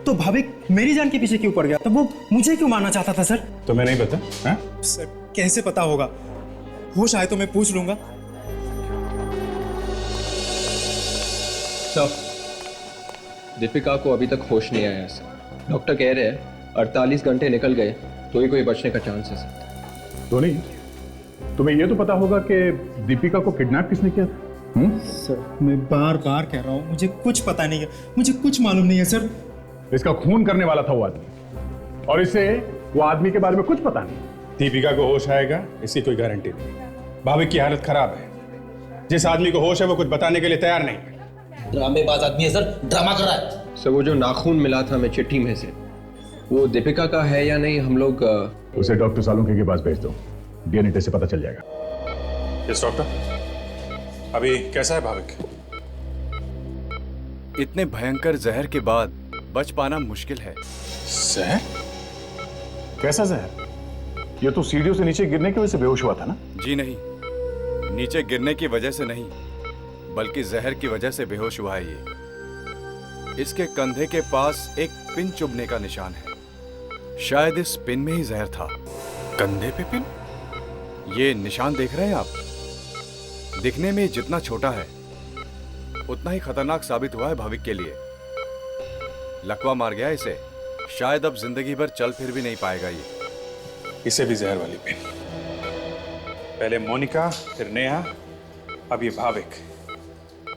तो भाविक मेरी जान के पीछे क्यों पड़ गया? तो वो मुझे क्यों मारना चाहता था सर? तो मैं नहीं पता। हाँ? सर कैसे पता होगा? होश आए तो मैं पूछ लूंगा। सर, दीपिका को अभी तक होश नहीं आया सर। डॉक्टर कह रहे हैं 48 घंटे निकल गए तो ही कोई बचने का चांस है सर। तो नहीं, तुम्हें ये तो पता होगा कि दीपिका को किडनैप किसने किया था? सर मैं बार बार कह रहा हूँ, मुझे कुछ पता नहीं है, मुझे कुछ मालूम नहीं है सर। इसका खून करने वाला था वो आदमी, और इसे वो आदमी के बारे में कुछ पता नहीं। दीपिका को होश आएगा इसकी कोई गारंटी नहीं। भाभी की हालत खराब है। जिस आदमी को होश है वो कुछ बताने के लिए तैयार नहीं है। ड्रामेबाज आदमी है सर, ड्रामा कर रहा है। सर वो जो नाखून मिला था हमें चिट्ठी में से, वो दीपिका का है या नहीं, हम लोग उसे डॉक्टर सालुंखे के पास भेज दो, डीएनए टेस्ट से पता चल जाएगा। यस डॉक्टर, अभी कैसा है भाविक? इतने भयंकर जहर के बाद बच पाना मुश्किल है। जहर? कैसा जहर? ये तो सीढ़ियों से नीचे गिरने की वजह से बेहोश हुआ था ना? जी नहीं, नीचे गिरने की वजह से नहीं, बल्कि जहर की वजह से बेहोश हुआ है ये। इसके कंधे के पास एक पिन चुभने का निशान है। शायद इस पिन में ही जहर था। कंधे पे पिन? ये निशान देख रहे हैं आप? दिखने में जितना छोटा है उतना ही खतरनाक साबित हुआ है भाविक के लिए। लकवा मार गया इसे, शायद अब जिंदगी भर चल फिर भी नहीं पाएगा ये। इसे भी जहर वाली पिन। पहले मोनिका, फिर नेहा, अब ये भाविक।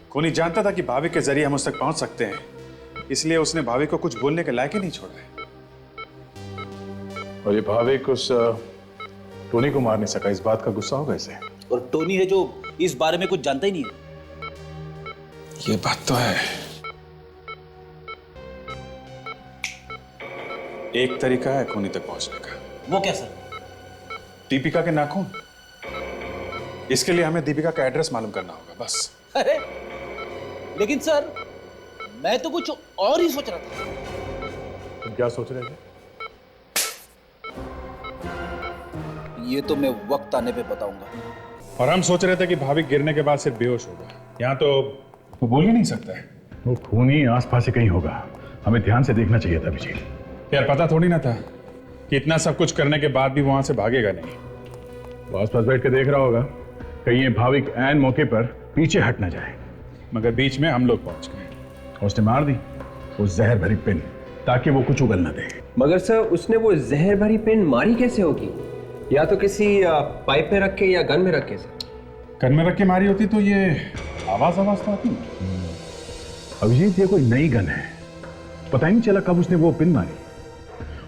कोनी जानता था कि भाविक के जरिए हम उस तक पहुंच सकते हैं, इसलिए उसने भाविक को कुछ बोलने के लायक ही नहीं छोड़ा है। और ये भाविक उस टोनी को मार नहीं सका, इस बात का गुस्सा होगा इसे। और टोनी है जो इस बारे में कुछ जानता ही नहीं है। ये बात तो है। एक तरीका है खूनी तक पहुंचने का। वो क्या सर? दीपिका के नाखून। इसके लिए हमें दीपिका का एड्रेस मालूम करना होगा, बस। अरे लेकिन सर, मैं तो कुछ और ही सोच रहा था। तुम क्या सोच रहे थे? ये तो मैं वक्त आने पे बताऊंगा। और हम सोच रहे थे कि भाविक गिरने के बाद सिर्फ बेहोश होगा। यहाँ तो वो बोल ही नहीं सकता है। वो खूनी आसपास से कहीं होगा, हमें ध्यान से देखना चाहिए था विजय। यार पता थोड़ी ना था कि इतना सब कुछ करने के बाद भी वहां से भागेगा नहीं। वो आसपास बैठ के देख रहा होगा कहीं ये भाविक ऐन मौके पर पीछे हट ना जाए। मगर बीच में हम लोग पहुंच गए। उसने मार दी वो जहर भरी पिन, ताकि वो कुछ उगल ना दे। मगर सर उसने वो जहर भरी पिन मारी कैसे होगी? या तो किसी पाइप में रख के या गन में रख के। सर गन में रख के मारी होती तो ये आवाज तो आती। अभिजीत ये कोई नई गन है, पता ही नहीं चला कब उसने वो पिन मारी।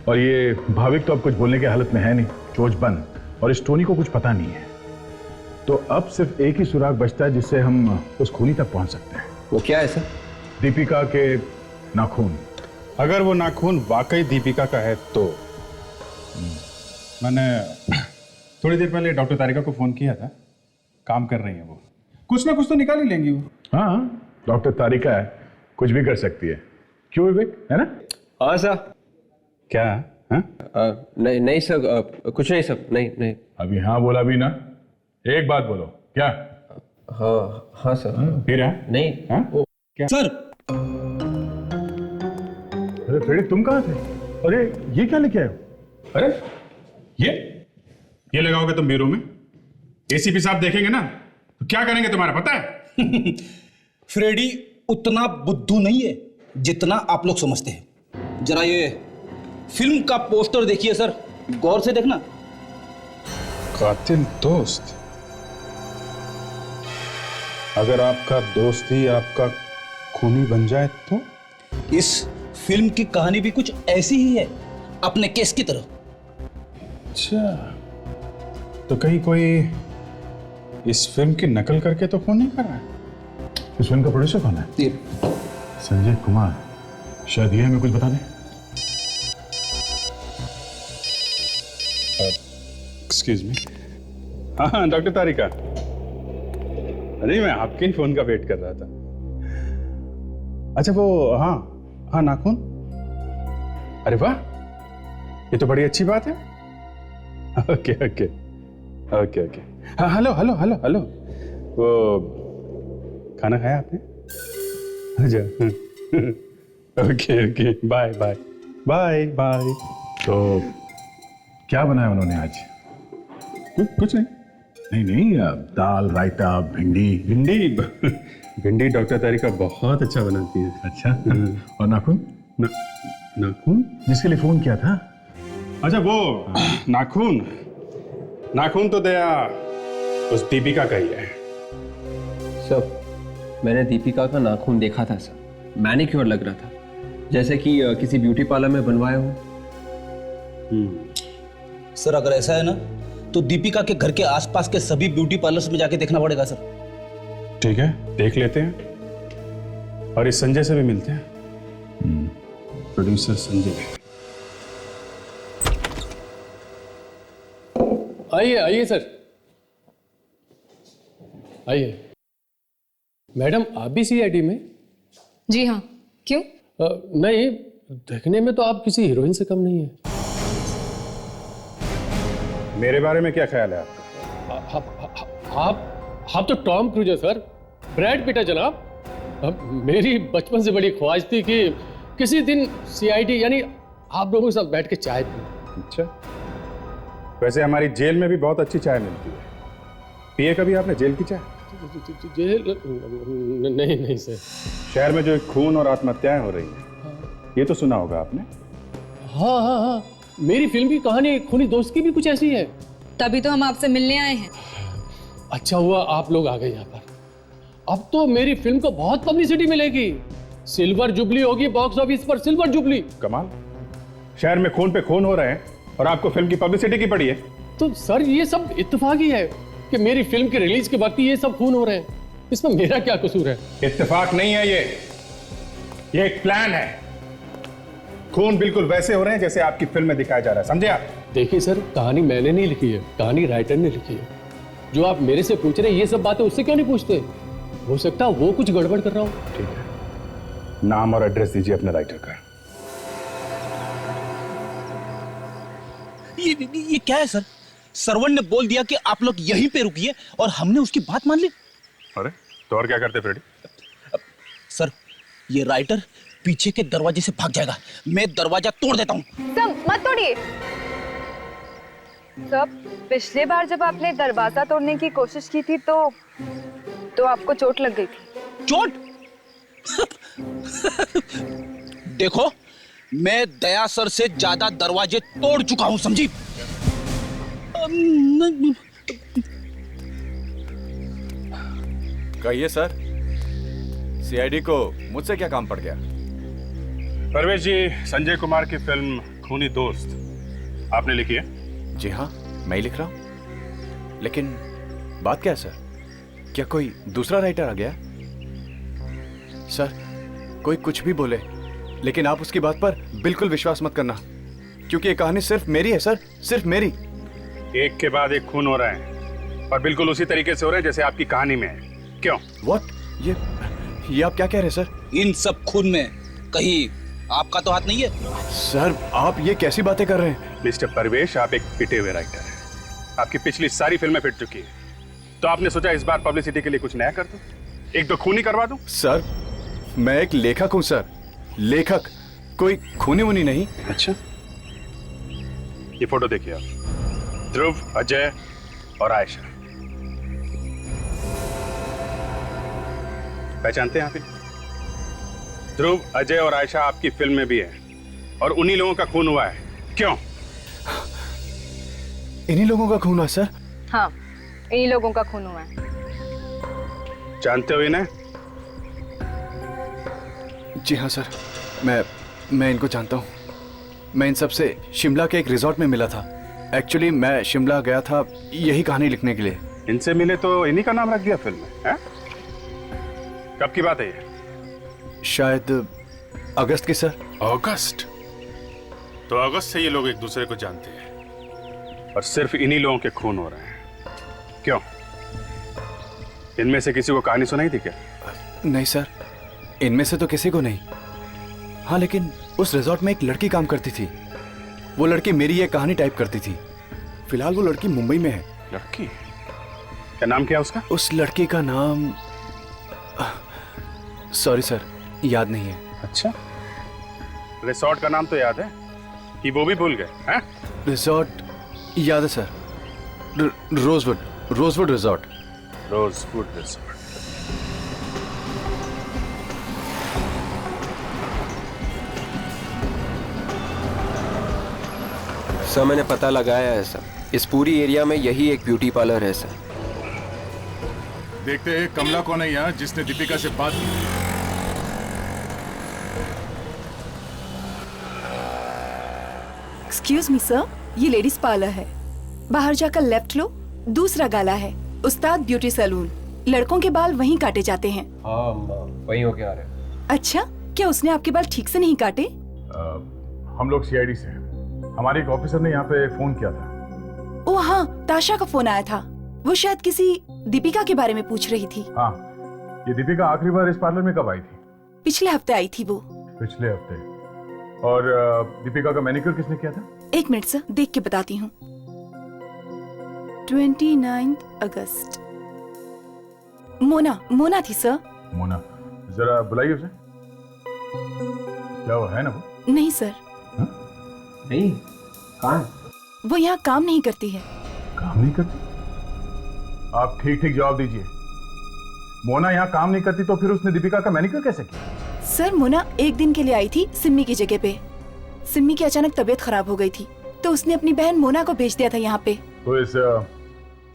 और ये भाविक तो अब कुछ बोलने की हालत में है नहीं, चोच बंद, और इस टोनी को कुछ पता नहीं है। तो अब सिर्फ एक ही सुराग बचता है जिससे हम उस खूनी तक पहुंच सकते हैं। वो क्या है सर? दीपिका के नाखून। अगर वो नाखून वाकई दीपिका का है तो। मैंने थोड़ी देर पहले डॉक्टर तारिका को फोन किया था, काम कर रही है वो। कुछ ना कुछ तो निकाल ही लेंगी वो। हाँ, डॉक्टर तारिका है, कुछ भी कर सकती है। क्यों विवेक, है ना? हाँ सर। क्या? हाँ? नहीं नहीं सर, कुछ नहीं सर, नहीं नहीं। अभी हाँ बोला भी ना, एक बात बोलो। क्या? हाँ हाँ सर। फिर है? नहीं। हाँ? क्या? सर। अरे फ्रेडी तुम कहाँ थे? अरे ये क्या लेके आए हो? अरे ये लगाओगे तुम ब्यूरो में? एसीपी साहब देखेंगे ना तो क्या करेंगे तुम्हारा पता है? फ्रेडी उतना बुद्धू नहीं है जितना आप लोग समझते हैं। जरा ये फिल्म का पोस्टर देखिए सर, गौर से देखना। कातिल दोस्त? अगर आपका दोस्त ही आपका खूनी बन जाए तो? इस फिल्म की कहानी भी कुछ ऐसी ही है, अपने केस की तरह। अच्छा, तो कहीं कोई इस फिल्म की नकल करके तो खून नहीं कर रहा है? इस फिल्म का प्रोड्यूसर कौन है? संजय कुमार। शायद ये हमें कुछ बता दें। Excuse me. हाँ डॉक्टर तारिका। अरे मैं आपके ही फोन का वेट कर रहा था। अच्छा वो हाँ नाखून। अरे वाह, ये तो बड़ी अच्छी बात है। Okay okay okay okay. हाँ हेलो हेलो हेलो हेलो। वो खाना खाया आपने? अच्छा। Okay okay, bye bye bye bye. तो क्या बनाया उन्होंने आज? कुछ नहीं। नहीं दाल रायता भिंडी। भिंडी डॉक्टर तारिका बहुत अच्छा बनाती है। अच्छा। और नाखून? नाखून जिसके लिए फोन किया था? अच्छा वो नाखून तो दया उस दीपिका का ही है। सर मैंने दीपिका का नाखून देखा था सर, मैनिक्योर लग रहा था, जैसे कि किसी ब्यूटी पार्लर में बनवाया हो। सर अगर ऐसा है ना तो दीपिका के घर के आसपास के सभी ब्यूटी पार्लर्स में जाके देखना पड़ेगा सर। ठीक है, देख लेते हैं। और इस संजय से भी मिलते हैं, प्रोड्यूसर संजय। आइए आइए सर, आइए। मैडम आप भी सीआईडी में? जी हाँ, क्यों? नहीं, देखने में तो आप किसी हीरोइन से कम नहीं है। मेरे बारे में क्या ख्याल है आपका? आप तो टॉम क्रूज है सर, ब्रैड पिट है जनाब। मेरी बचपन से बड़ी ख्वाहिश थी कि किसी दिन सीआईडी यानी आप लोगों के साथ बैठ के चाय पीऊं। अच्छा, वैसे हमारी जेल में भी बहुत अच्छी चाय मिलती है। पिए कभी आपने जेल की चाय? जेल नहीं सर। शहर में जो खून और आत्महत्याएं हो रही हैं, ये तो सुना होगा आपने। हाँ, मेरी फिल्म की कहानी खूनी दोस्त की भी कुछ ऐसी है। तभी तो हम आपसे मिलने आए हैं। अच्छा हुआ आप लोग आ गए यहाँ पर। अब तो मेरी फिल्म को बहुत पब्लिसिटी मिलेगी, सिल्वर जुबली होगी बॉक्स ऑफिस पर, सिल्वर जुबली। कमाल, शहर में खून पे खून हो रहे हैं और आपको फिल्म की पब्लिसिटी की पड़ी है। तो सर ये सब इत्तेफाक ही है कि मेरी फिल्म के रिलीज के वक्त ये सब खून हो रहे हैं, इसमें मेरा क्या कसूर है? इत्तेफाक नहीं है ये एक प्लान है। खून बिल्कुल वैसे हो रहे हैं जैसे आपकी फिल्म में दिखाया जा रहा है, समझे आप? देखिए सर, कहानी मैंने नहीं लिखी है, कहानी राइटर ने लिखी है। जो आप मेरे से पूछ रहे हैं ये सब बातें उससे क्यों नहीं पूछते? हो सकता है वो कुछ गड़बड़ कर रहा हूं। ठीक है, नाम और एड्रेस दीजिए अपने राइटर का। ये क्या है सर? सर्वन ने बोल दिया कि आप लोग यहीं पे रुकिए और हमने उसकी बात मान ली। अरे तो और क्या करते फ्रेडी? सर, ये राइटर पीछे के दरवाजे से भाग जाएगा, मैं दरवाजा तोड़ देता हूँ। सब मत तोड़िए। सब, पिछले बार जब आपने दरवाजा तोड़ने की कोशिश की थी तो आपको चोट लग गई थी। चोट? देखो, मैं दया सर से ज्यादा दरवाजे तोड़ चुका हूं, समझी? कहिए सर, सीआईडी को मुझसे क्या काम पड़ गया? परवेश जी, संजय कुमार की फिल्म खूनी दोस्त आपने लिखी है? जी हाँ, मैं ही लिख रहा हूं। लेकिन बात क्या है सर? क्या कोई दूसरा राइटर आ गया? सर, कोई कुछ भी बोले, लेकिन आप उसकी बात पर बिल्कुल विश्वास मत करना, क्योंकि ये कहानी सिर्फ मेरी है सर, सिर्फ मेरी। एक के बाद एक खून हो रहे हैं और बिल्कुल उसी तरीके से हो रहे हैं जैसे आपकी कहानी में है। क्यों? What? ये आप क्या कह रहे हैं सर? इन सब खून में कहीं आपका तो हाथ नहीं है? सर, आप ये कैसी बातें कर रहे हैं? मिस्टर परवेश, आप एक पिटे हुए राइटर हैं। आपकी पिछली सारी फिल्में पिट चुकी है, तो आपने सोचा इस बार पब्लिसिटी के लिए कुछ नया कर दूं, एक दो खूनी करवा दूं? सर, मैं एक लेखक हूं सर, लेखक, कोई खूनी वूनी नहीं। अच्छा, ये फोटो देखिए आप, ध्रुव, अजय और आयशा, पहचानते हैं आप? ध्रुव, अजय और आयशा आपकी फिल्म में भी है और उन्हीं लोगों का खून हुआ है। क्यों? इन्हीं लोगों का खून हुआ सर? हाँ, इन्हीं लोगों का खून हुआ है। जानते हो इन्हें? जी हाँ सर, मैं इनको जानता हूँ। मैं इन सब से शिमला के एक रिजॉर्ट में मिला था। एक्चुअली मैं शिमला गया था यही कहानी लिखने के लिए। इनसे मिले तो इन्हीं का नाम रख दिया फिल्म में, हैं? कब की बात है ये? शायद अगस्त की सर। अगस्त? तो अगस्त से ये लोग एक दूसरे को जानते हैं और सिर्फ इन्हीं लोगों के खून हो रहे हैं। क्यों? इनमें से किसी को कहानी सुनाई थी क्या? नहीं सर, इनमें से तो किसी को नहीं। हाँ, लेकिन उस रिजॉर्ट में एक लड़की काम करती थी। वो लड़की मेरी ये कहानी टाइप करती थी। फिलहाल वो लड़की मुंबई में है। लड़की? क्या नाम क्या उसका? उस लड़की का नाम सॉरी सर, याद नहीं है। अच्छा, रिसोर्ट का नाम तो याद है कि वो भी भूल गए हैं? रिजॉर्ट याद है sir, rosewood resort. Rosewood resort. Sir, मैंने पता लगाया है सर, इस पूरी एरिया में यही एक ब्यूटी पार्लर है सर। देखते हैं कमला कौन है यहाँ जिसने दीपिका से बात की। एक्सक्यूज मी सर, ये लेडीज पार्लर है, बाहर जाकर लेफ्ट लो, दूसरा गाला है उस्ताद ब्यूटी सैलून। लड़कों के बाल वहीं काटे जाते हैं। हाँ, वहीं होके आ रहे हैं। अच्छा, क्या उसने आपके बाल ठीक से नहीं काटे? हम लोग सीआईडी से हैं। हमारे एक ऑफिसर ने यहाँ पे फोन किया था। ओ हाँ, ताशा का फोन आया था। वो शायद किसी दीपिका के बारे में पूछ रही थी। हाँ, ये दीपिका आखिरी बार इस पार्लर में कब आई थी? पिछले हफ्ते आई थी वो। पिछले हफ्ते। और दीपिका का मैनिक्योर किसने किया था? एक मिनट सर, देख के बताती हूँ। 29 अगस्त। मोना थी सर। मोना, जरा बुलाइए उसे। क्या वो है ना वो? नहीं सर। नहीं, कहाँ? वो यहाँ काम नहीं करती है। काम नहीं करती? आप ठीक ठीक जवाब दीजिए। मोना यहाँ काम नहीं करती तो फिर उसने दीपिका का मैनिक्योर कैसे किया? सर, मोना एक दिन के लिए आई थी सिम्मी की जगह पे। सिम्मी की अचानक तबीयत खराब हो गई थी तो उसने अपनी बहन मोना को भेज दिया था यहाँ पे। तो इस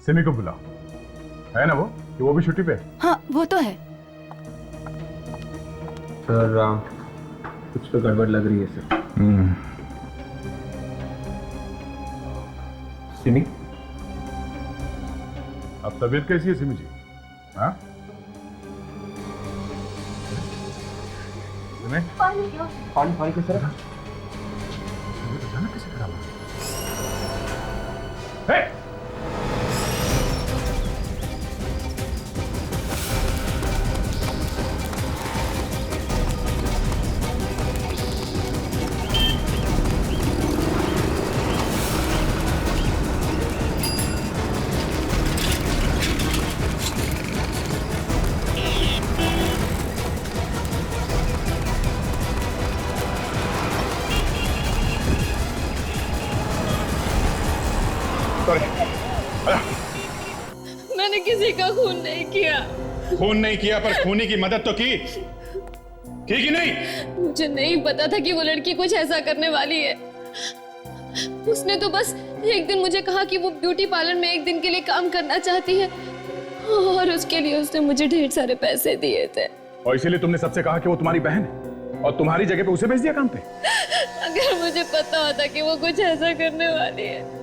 सिमी को बुलाओ। है ना वो कि वो भी छुट्टी पे? हाँ, वो तो है। सर, कुछ तो गड़बड़ लग रही है सर। सिमी, अब तबीयत कैसी है सिमी जी? हाँ? पानी के सर। कैसे खराब? मैंने किसी का खून नहीं किया। खून नहीं किया पर खूनी की मदद तो की कि नहीं? मुझे नहीं पता था कि वो लड़की कुछ ऐसा करने वाली है। उसने तो बस एक दिन मुझे कहा कि वो ब्यूटी पार्लर में एक दिन के लिए काम करना चाहती है और उसके लिए उसने मुझे ढेर सारे पैसे दिए थे। और इसीलिए तुमने सबसे कहा कि वो तुम्हारी बहन है और तुम्हारी जगह पे उसे भेज दिया काम पे? अगर मुझे पता होता कि वो कुछ ऐसा करने वाली है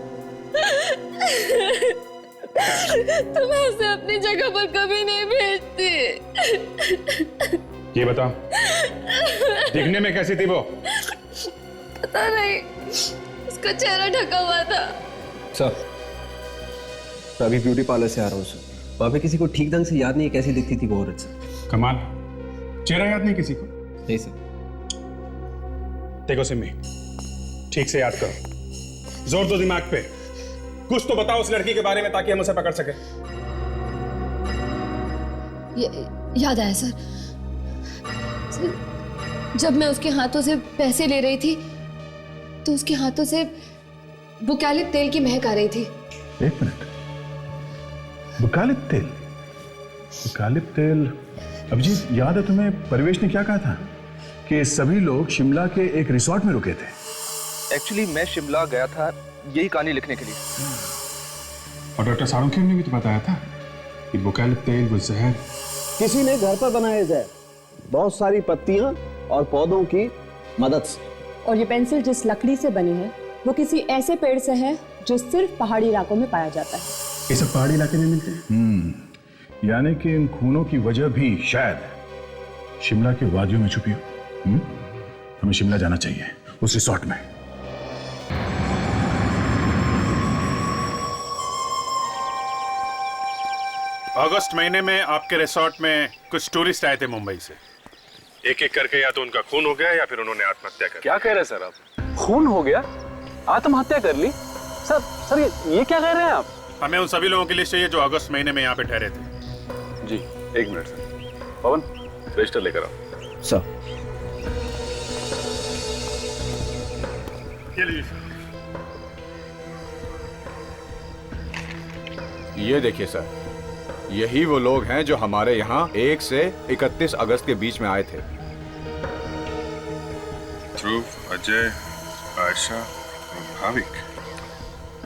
तो मैं उसे अपनी जगह पर कभी नहीं भेजती। ये बताओ, दिखने में कैसी थी वो? पता नहीं, उसका चेहरा ढका हुआ था। सर, अभी ब्यूटी पार्लर से आ रहा हूँ सर। वहाँ पे किसी को ठीक ढंग से याद नहीं है कैसी दिखती थी वो औरत सर। कमाल, चेहरा याद नहीं किसी को? नहीं सर। देखो सिमी, ठीक से याद करो, जोर दो दिमाग पे, कुछ तो बताओ उस लड़की के बारे में ताकि हम उसे पकड़ सके। याद आया सर, जब मैं उसके हाथों से पैसे ले रही थी तो उसके हाथों से बुकालिप तेल की महक आ रही थी। एक मिनट, बुकालिप तेल? बुकालिप तेल? अभिजीत, याद है तुम्हें परिवेश ने क्या कहा था कि सभी लोग शिमला के एक रिसोर्ट में रुके थे? एक्चुअली मैं शिमला गया था यही कहानी लिखने के लिए। और डॉक्टर साळुंखे ने भी तो बताया था कि बुकालिप तेल वो जहर किसी ने घर पर बनाए जहर, बहुत सारी पत्तियां और पौधों की मदद से। और ये पेंसिल जिस लकड़ी से बनी है वो किसी ऐसे पेड़ से है जो सिर्फ पहाड़ी इलाकों में पाया जाता है। ये सब पहाड़ी इलाके में मिलते हैं। यानी कि इन खूनों की वजह भी शायद शिमला के वादियों में छुपी हो। हमें शिमला जाना चाहिए, उस रिसोर्ट में। अगस्त महीने में आपके रिसोर्ट में कुछ टूरिस्ट आए थे मुंबई से। एक एक करके या तो उनका खून हो गया या फिर उन्होंने आत्महत्या कर। क्या कह रहे हैं सर आप? खून हो गया, आत्महत्या कर ली? सर ये क्या कह रहे हैं आप? हमें उन सभी लोगों की लिस्ट चाहिए जो अगस्त महीने में यहाँ पे ठहरे थे। जी एक मिनट सर। पवन, रजिस्टर लेकर आओ। सर। ये लीजिए सर। ये देखिए सर, यही वो लोग हैं जो हमारे यहाँ 1 से 31 अगस्त के बीच में आए थे। ध्रुव, अजय, आयशा, भाविक,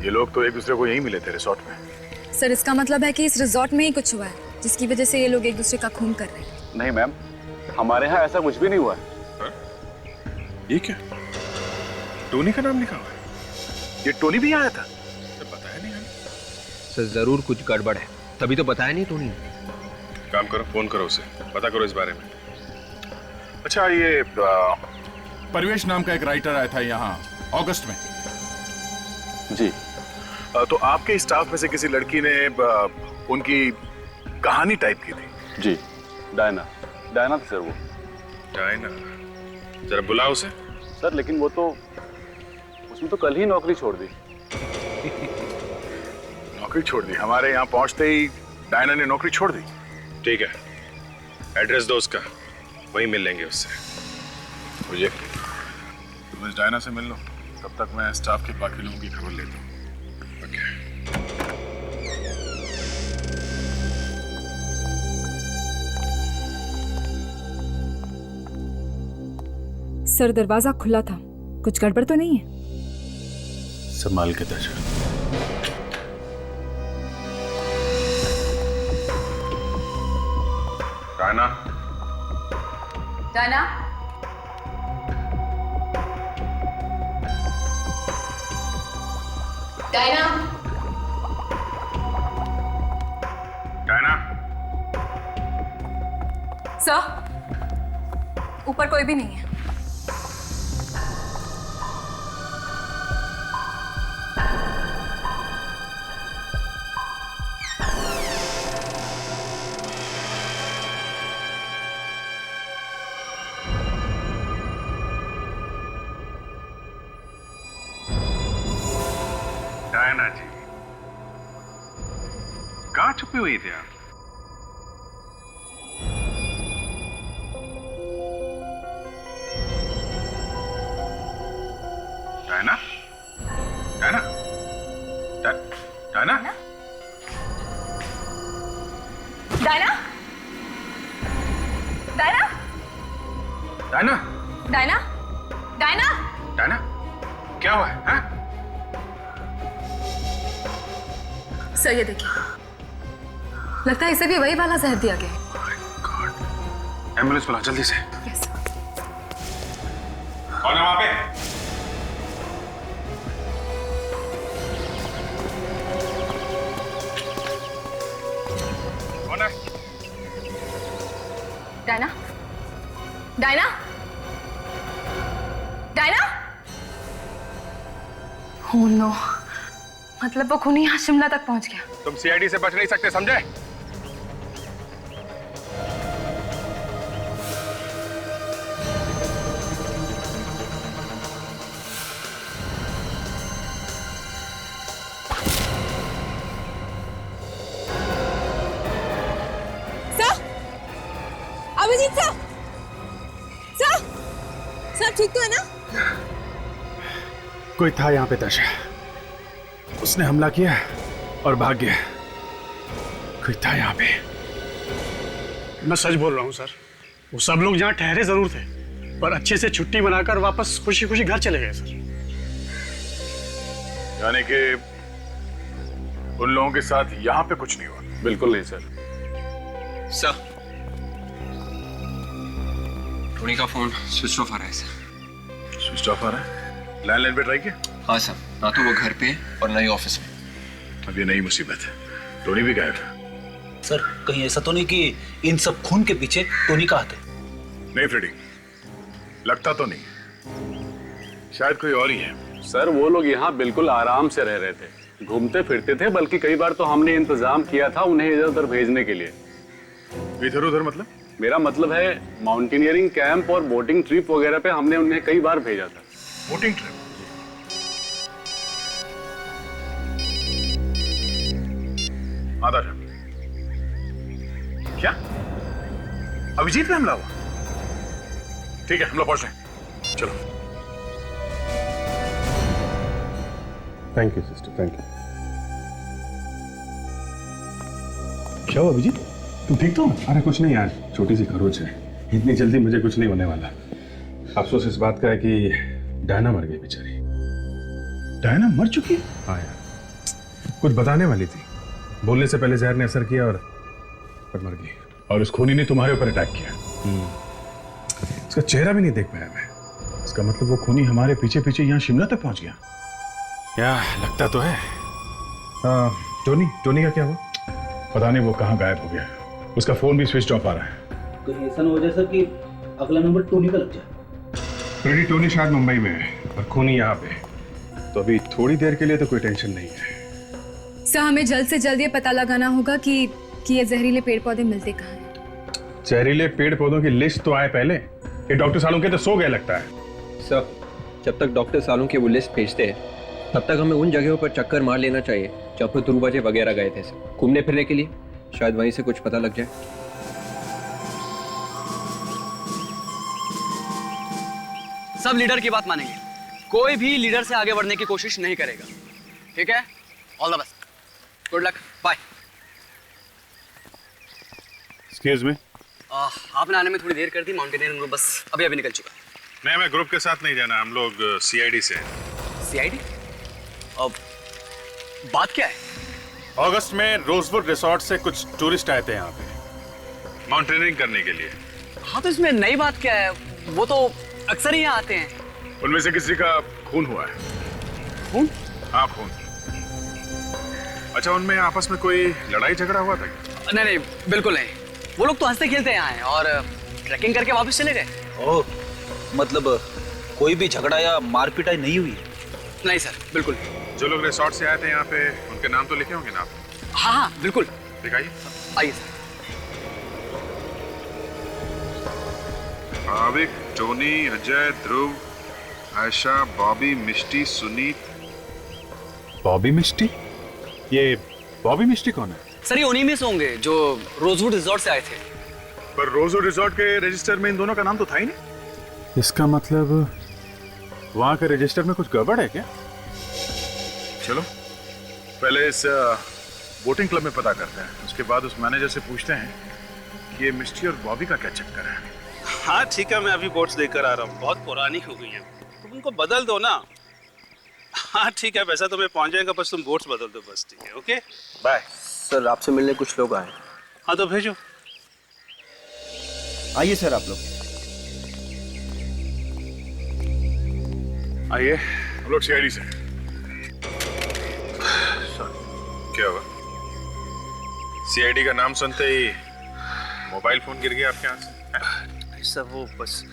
ये लोग तो एक दूसरे को यहीं मिले थे रिसोर्ट में। सर, इसका मतलब है कि इस रिसोर्ट में ही कुछ हुआ है जिसकी वजह से ये लोग एक दूसरे का खून कर रहे हैं। नहीं मैम, हमारे यहाँ ऐसा कुछ भी नहीं हुआ है। ये क्या? टोनी का नाम लिखा हुआ है? ये टोनी भी आया था? तो बताया नहीं हमें। सर, जरूर कुछ गड़बड़ है, तभी तो बताया नहीं टोनी ने। काम करो, फोन करो उसे, पता करो इस बारे में। अच्छा, ये परिवेश नाम का एक राइटर आया था यहाँ अगस्त में। जी। तो आपके स्टाफ में से किसी लड़की ने उनकी कहानी टाइप की थी? जी, डायना थी सर वो। डायना? जरा बुलाओ उसे। सर लेकिन वो तो उसने तो कल ही नौकरी छोड़ दी। नौकरी छोड़ दी? हमारे यहाँ पहुंचते ही डायना ने नौकरी छोड़ दी? ठीक है, एड्रेस दो उसका, वहीं मिल लेंगे उससे। मुझे तुम इस डायना से मिल लो, तब तक मैं स्टाफ के बाकी लोगों की खबर लेता हूँ। सर दरवाजा खुला था, कुछ गड़बड़ तो नहीं है? संभाल के दर्शन। Diana? Diana? Diana? Diana? Sir, ऊपर कोई भी नहीं है। डायना जी, कहाँ छुपी हुई थी आप? Diana? Diana? Diana? Diana? Diana? Diana? Diana? Diana? Diana? क्या हुआ है? हाँ? सर ये देखिए, लगता है इसे भी वही वाला जहर दिया गया। एम्बुलेंस बुला जल्दी से। यस। कौन है वहां पे? कौन है? Diana? Diana? Diana? Oh no, मतलब वो खूनी यहाँ शिमला तक पहुंच गया। तुम सीआईडी से बच नहीं सकते, समझे? Sir, Abhijit sir, sir, sir ठीक तो है ना? कोई था यहाँ पे दर्शा, उसने हमला किया और भाग गया। कोई था यहाँ पे। मैं सच बोल रहा हूँ सर, वो सब लोग यहाँ ठहरे जरूर थे, पर अच्छे से छुट्टी मनाकर वापस खुशी खुशी घर चले गए सर। यानी कि उन लोगों के साथ यहाँ पे कुछ नहीं हुआ? बिल्कुल नहीं सर। सर, टोनी का फोन स्विच ऑफ आ रहा है सर। स्विच ऑफ आ रहा है? लैंडलाइन पे ट्राई किया? हाँ सर, ना तो वो घर पे और ना ही ऑफिस में। अब ये नई मुसीबत है, टोनी भी गायब है। सर कहीं ऐसा तो नहीं कि इन सब खून के पीछे टोनी का हाथ है? नहीं फ्रेडी, लगता तो नहीं, शायद कोई और ही है। सर वो लोग यहाँ बिल्कुल आराम से रह रहे थे, घूमते फिरते थे, बल्कि कई बार तो हमने इंतजाम किया था उन्हें इधर उधर भेजने के लिए। इधर उधर मतलब? मेरा मतलब है माउंटेनियरिंग कैंप और बोटिंग ट्रिप वगैरह पे हमने उन्हें कई बार भेजा था। Boating trip? आदर क्या अभिजीत पे हमला हुआ? ठीक है, हम लोग पहुंच रहे हैं, चलो। Thank you sister, thank you. क्या हुआ अभिजीत, तुम ठीक तो? अरे कुछ नहीं यार, छोटी सी खरोच है, इतनी जल्दी मुझे कुछ नहीं होने वाला। अफसोस इस बात का है कि डायना मर गई बेचारी। डायना मर चुकी है? हाँ यार, कुछ बताने वाली थी, बोलने से पहले जहर ने असर किया और मर गई। और उस खूनी ने तुम्हारे ऊपर अटैक किया? इसका चेहरा भी नहीं देख पाया मैं। इसका मतलब वो खूनी हमारे पीछे पीछे यहाँ शिमला तक पहुंच गया? क्या लगता तो है। टोनी का क्या हुआ? पता नहीं, वो कहाँ गायब हो गया, उसका फोन भी स्विच ऑफ आ रहा है। कहीं ऐसा ना हो जाए सर कि अगला नंबर टोनी का लग जाए। फ्रेडी टोनी शायद मुंबई में है और खूनी यहाँ पे, तो अभी थोड़ी देर के लिए तो कोई टेंशन नहीं है। सर हमें जल्द से जल्द ये पता लगाना होगा कि ये जहरीले पेड़ पौधे मिलते कहाँ हैं। जहरीले पेड़ पौधों की लिस्ट तो आए पहले। ये डॉक्टर सालुंके तो सो गए लगता है। सर जब तक डॉक्टर सालुंके वो लिस्ट भेजते हैं तब तक हमें उन जगहों पर चक्कर मार लेना चाहिए जहाँ पर ध्रुव अजय वगैरह गए थे सर, घूमने फिरने के लिए। शायद वहीं से कुछ पता लग जाए। सब लीडर की बात मानेंगे, कोई भी लीडर से आगे बढ़ने की कोशिश नहीं करेगा, ठीक है? All the best, good luck, bye. Excuse me. आपने आने में थोड़ी देर कर दी, माउंटेनियरिंग ग्रुप बस अभी निकल चुका। नहीं, मैं ग्रुप के साथ नहीं जाना, हम लोग सीआईडी से हैं। सीआईडी? अब बात क्या है? अगस्त में रोजवुड रिसोर्ट से कुछ टूरिस्ट आए थे यहाँ पे माउंटेनियरिंग करने के लिए। हाँ तो इसमें नई बात क्या है, वो तो अक्सर ही यहाँ आते हैं। उनमें से किसी का खून हुआ है। खून? हाँ खून। अच्छा, उनमें आपस में कोई लड़ाई झगड़ा हुआ था? नहीं नहीं बिल्कुल नहीं, वो लोग तो हंसते खेलते यहाँ आए और ट्रैकिंग करके वापस चले गए। ओह, मतलब कोई भी झगड़ा या मारपीटाई नहीं हुई? नहीं सर, बिल्कुल। जो लोग रिसोर्ट से आए थे यहाँ पे उनके नाम तो लिखे होंगे ना आप? हाँ हाँ बिल्कुल। दिखाइए। आइए सर। भाविक, टोनी, अजय, ध्रुव, आयशा, बॉबी, मिष्टी, सुनीत। बॉबी मिष्टी? ये बॉबी मिष्टी कौन है? सर ये उन्हीं में से होंगे जो रोजवुड रिजॉर्ट से आए थे। पर रोजवुड रिजॉर्ट के रजिस्टर में इन दोनों का नाम तो था ही नहीं। इसका मतलब वहां के रजिस्टर में कुछ गड़बड़ है क्या? चलो पहले इस बोटिंग क्लब में पता करते हैं, उसके बाद उस मैनेजर से पूछते हैं कि ये मिष्टी और बॉबी का क्या चक्कर है। हाँ ठीक है, मैं अभी बोट्स लेकर आ रहा हूँ, बहुत पुरानी हो गई हैं, तुम उनको बदल दो ना। हाँ ठीक है, वैसा तो मैं पहुँच जाएगा, बस तुम बोट्स बदल दो बस। ठीक है, ओके बाय। सर आपसे मिलने कुछ लोग आए। हाँ तो भेजो। आइए सर आप लोग। आइए, हम लोग सीआईडी से। क्या हुआ? सीआईडी का नाम सुनते ही मोबाइल फोन गिर गया आपके हाथ से? सर वो बस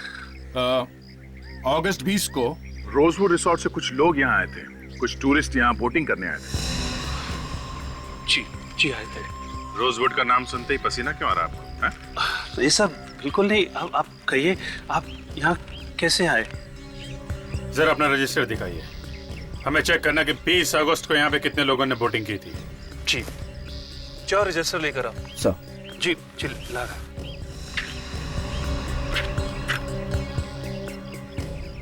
अगस्त 20 को रोजवुड रिसोर्ट से कुछ लोग यहाँ आए थे, कुछ टूरिस्ट यहाँ बोटिंग करने आए थे। जी आए थे। रोजवुड का नाम सुनते ही पसीना क्यों आ रहा है आपको? ये सब बिल्कुल नहीं। आप कहिए, आप यहाँ कैसे आए? जरा अपना रजिस्टर दिखाइए, हमें चेक करना कि 20 अगस्त को यहाँ पे कितने लोगों ने बोटिंग की थी। जी जाओ रजिस्टर लेकर आओ। सर। जी ला रहा।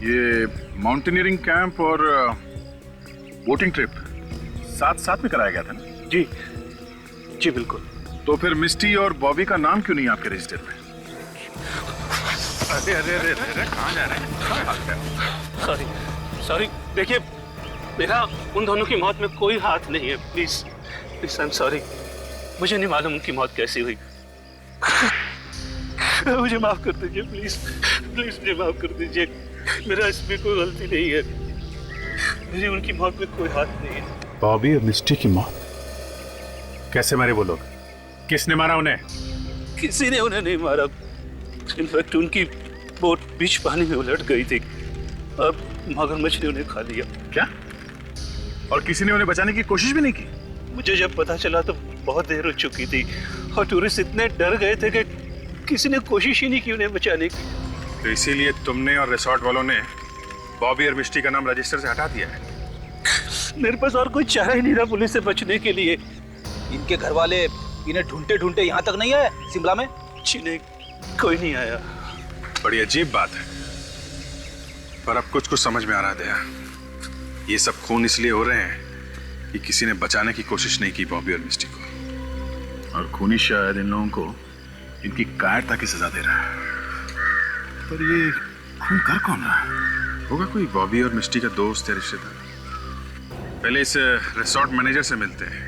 ये माउंटेनियरिंग कैंप और बोटिंग ट्रिप साथ साथ में कराया गया था ना? जी बिल्कुल। तो फिर मिस्टी और बॉबी का नाम क्यों नहीं आपके रजिस्टर में? अरे अरे अरे अरे कहाँ जा रहे हैं? सॉरी देखिए, मेरा उन दोनों की मौत में कोई हाथ नहीं है। प्लीज आई एम सॉरी, मुझे नहीं मालूम उनकी मौत कैसी हुई। मुझे माफ कर दीजिए प्लीज मुझे माफ कर दीजिए, मेरा इसमें कोई गलती नहीं है, मेरी उनकी मौत में कोई हाथ नहीं है। बॉबी और मिस्टी की मौत कैसे मारे वो लोग? किसने मारा उन्हें? किसी ने उन्हें नहीं मारा, इनफैक्ट उनकी बोट बीच पानी में उलट गई थी, अब मगरमच्छ ने उन्हें खा लिया। क्या? और किसी ने उन्हें बचाने की कोशिश भी नहीं की? मुझे जब पता चला तो बहुत देर हो चुकी थी और टूरिस्ट इतने डर गए थे कि किसी ने कोशिश ही नहीं की उन्हें बचाने की। तो इसीलिए तुमने और रिसोर्ट वालों ने बॉबी और मिस्टी का नाम रजिस्टर से हटा दिया है? मेरे पास और कोई चारा ही नहीं रहा पुलिस से बचने के लिए। इनके घर वाले इन्हें ढूंढते ढूंढते यहाँ तक नहीं आए शिमला में? जी नहीं, कोई नहीं आया। बड़ी अजीब बात है, पर अब कुछ कुछ समझ में आ रहा है दया। ये सब खून इसलिए हो रहे हैं कि किसी ने बचाने की कोशिश नहीं की बॉबी और मिस्टी को, और खूनी शायद इन लोगों को इनकी कायरता की सजा दे रहा है। पर ये खून कर कौन रहा है? होगा कोई बॉबी और मिस्टी का दोस्त या रिश्तेदार। पहले इस रिसोर्ट मैनेजर से मिलते हैं,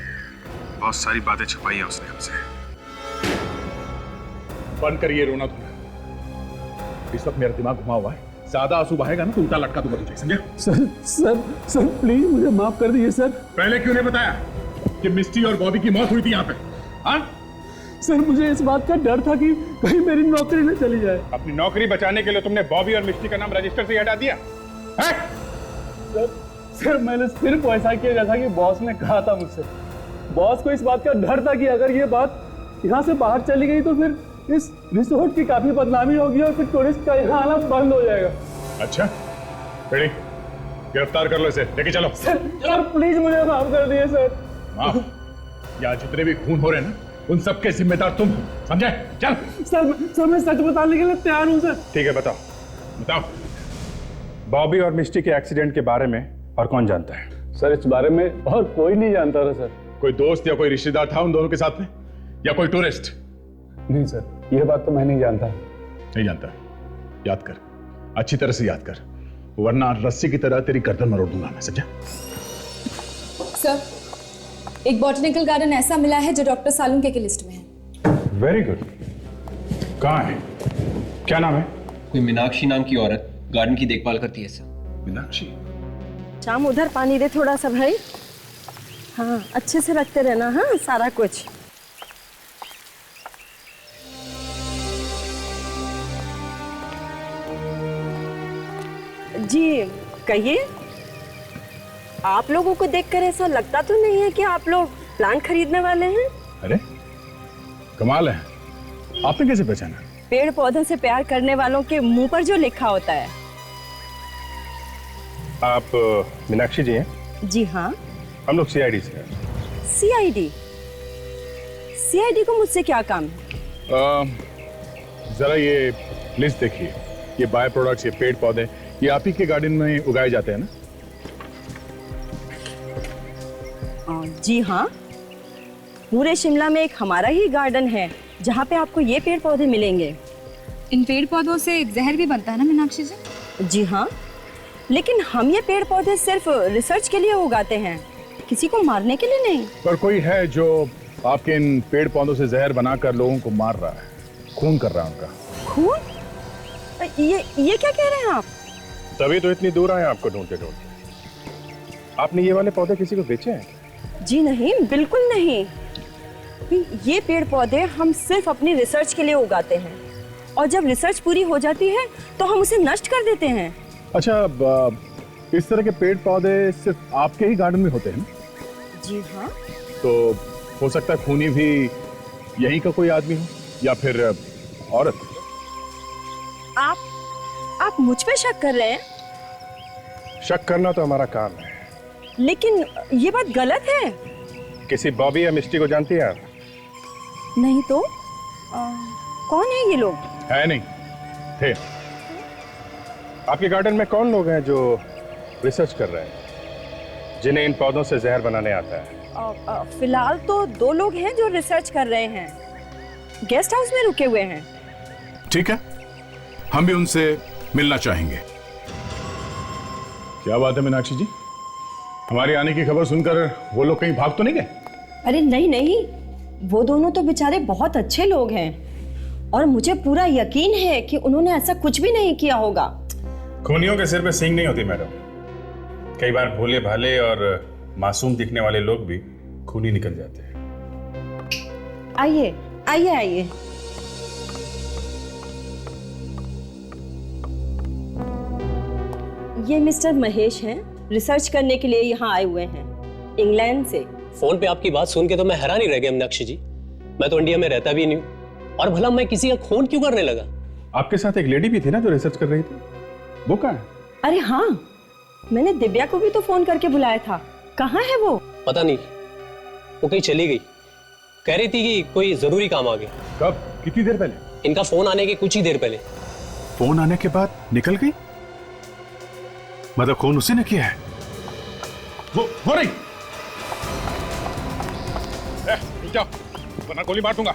बहुत सारी बातें छुपाई हैं उसने हमसे। बंद करिए रोना धोना, इस वक्त मेरा दिमाग घुमा हुआ है, ज्यादा आंसू बहेगा ना तो उल्टा लटका दूंगा तुझे, समझे? सर प्लीज मुझे माफ कर दीजिए सर। पहले क्यों नहीं बताया कि मिस्टी और बॉबी की मौत हुई थी यहाँ पे? हाँ? सर मुझे इस बात का डर था कि कहीं मेरी नौकरी न चली जाए। अपनी नौकरी बचाने के लिए तुमने बॉबी और मिस्टी का नाम रजिस्टर से हटा दिया है? सर मैंने सिर्फ ऐसा किया जैसा कि बॉस ने कहा था मुझसे। बॉस को इस बात का डर था कि अगर ये बात यहाँ से बाहर चली गई तो फिर इस रिसोर्ट की काफी बदनामी होगी और फिर टूरिस्ट का यहाँ आना बंद हो जाएगा। अच्छा रेडी, गिरफ्तार कर लो इसे, लेके चलो। सर प्लीज मुझे माफ कर दिए सर। माफ? यहाँ जितने भी खून हो रहे हैं ना, उन सबके जिम्मेदार तुम हो, समझे? चल। सर मैं सच बताने के लिए तैयार हूँ सर। ठीक है, बताओ बताओ। बॉबी और मिस्टी के एक्सीडेंट के बारे में और कौन जानता है? सर इस बारे में और कोई नहीं जानता था सर। कोई दोस्त या कोई रिश्तेदार था उन दोनों के साथ में, या कोई टूरिस्ट? नहीं सर, यह बात तो मैं नहीं जानता। नहीं जानता? याद कर, अच्छी तरह से याद कर, वरना रस्सी की तरह तेरी गर्दन मरोड़ दूंगा मैं, समझा? सर, एक बॉटनिकल गार्डन ऐसा मिला है जो डॉक्टर सालुंके की लिस्ट में है। Very good. कहाँ है? क्या नाम है? कोई मीनाक्षी नाम की औरत गार्डन की देखभाल करती है सर। मीनाक्षी? शाम उधर पानी दे थोड़ा सा भाई। हाँ अच्छे से रखते रहना, हाँ सारा कुछ। जी कहिए। आप लोगों को देखकर ऐसा लगता तो नहीं है कि आप लोग प्लांट खरीदने वाले हैं? अरे कमाल है, आपने कैसे पहचाना? पेड़ पौधों से प्यार करने वालों के मुंह पर जो लिखा होता है। आप मीनाक्षी जी हैं? जी हाँ। हम लोग सीआईडी से हैं। सीआईडी? सीआईडी को मुझसे क्या काम है? जरा ये लिस्ट देखिए, ये बाय प्रोडक्ट्स, ये पेड़ पौधे, ये आप ही के गार्डन में उगाए जाते हैं ना? जी हाँ, पूरे शिमला में एक हमारा ही गार्डन है जहाँ पे आपको ये पेड़ पौधे मिलेंगे। इन पेड़ पौधों से जहर भी बनता है ना मीनाक्षी जी? जी हाँ, लेकिन हम ये पेड़ पौधे सिर्फ रिसर्च के लिए उगाते हैं, किसी को मारने के लिए नहीं। पर कोई है जो आपके इन पेड़ पौधों से जहर बनाकर लोगों को मार रहा है, खून कर रहा है उनका। खून? ये क्या कह रहे हैं आप? तभी तो इतनी दूर आए आपको ढूंढते ढूंढते। आपने ये वाले पौधे किसी को बेचे हैं? जी नहीं, बिल्कुल नहीं। ये पेड़ पौधे हम सिर्फ अपनी रिसर्च के लिए उगाते हैं और जब रिसर्च पूरी हो जाती है तो हम उसे नष्ट कर देते हैं। अच्छा, इस तरह के पेड़ पौधे सिर्फ आपके ही गार्डन में होते हैं? जी हाँ। तो हो सकता है खूनी भी यहीं का कोई आदमी हो या फिर औरत। आप मुझ पे शक कर रहे हैं? शक करना तो हमारा काम है। लेकिन ये बात गलत है। किसी बॉबी या मिस्टी को जानती हैं आप? नहीं तो कौन है ये लोग? है नहीं थे। आपके गार्डन में कौन लोग हैं जो रिसर्च कर रहे हैं, जिन्हें इन पौधों से जहर बनाने आता है? फिलहाल तो 2 लोग हैं जो रिसर्च कर रहे हैं, गेस्ट हाउस में रुके हुए हैं। ठीक है, हम भी उनसे मिलना चाहेंगे। क्या बात है मीनाक्षी जी, हमारे आने की खबर सुनकर वो लोग कहीं भाग तो नहीं गए? अरे नहीं नहीं, वो दोनों तो बेचारे बहुत अच्छे लोग हैं और मुझे पूरा यकीन है कि उन्होंने ऐसा कुछ भी नहीं किया होगा। खूनियों के सिर पे सींग नहीं होती मैडम। कई बार भोले भाले और मासूम दिखने वाले लोग भी खूनी निकल जाते हैं। आइए आइए आइए। ये मिस्टर महेश हैं, रिसर्च करने के लिए यहाँ आए हुए हैं इंग्लैंड से। फोन पे आपकी बात सुन के तो मैं हैरान ही रह गया मीनाक्षी जी। मैं तो इंडिया में रहता भी नहीं हूँ और भला मैं किसी का खून क्यों करने लगा? आपके साथ एक लेडी भी थी ना जो रिसर्च कर रही थी, वो कहाँ है? अरे हाँ, मैंने दिव्या को भी तो फोन करके बुलाया था। कहाँ है वो? पता नहीं, वो कहीं चली गई। कह रही थी कि कोई जरूरी काम आ गया। कब? कितनी देर पहले? इनका फोन आने के कुछ ही देर पहले। फोन आने के बाद निकल गई? मतलब खून उसी ने किया है? वो रही। रुक जाओ वरना गोली मार दूंगा।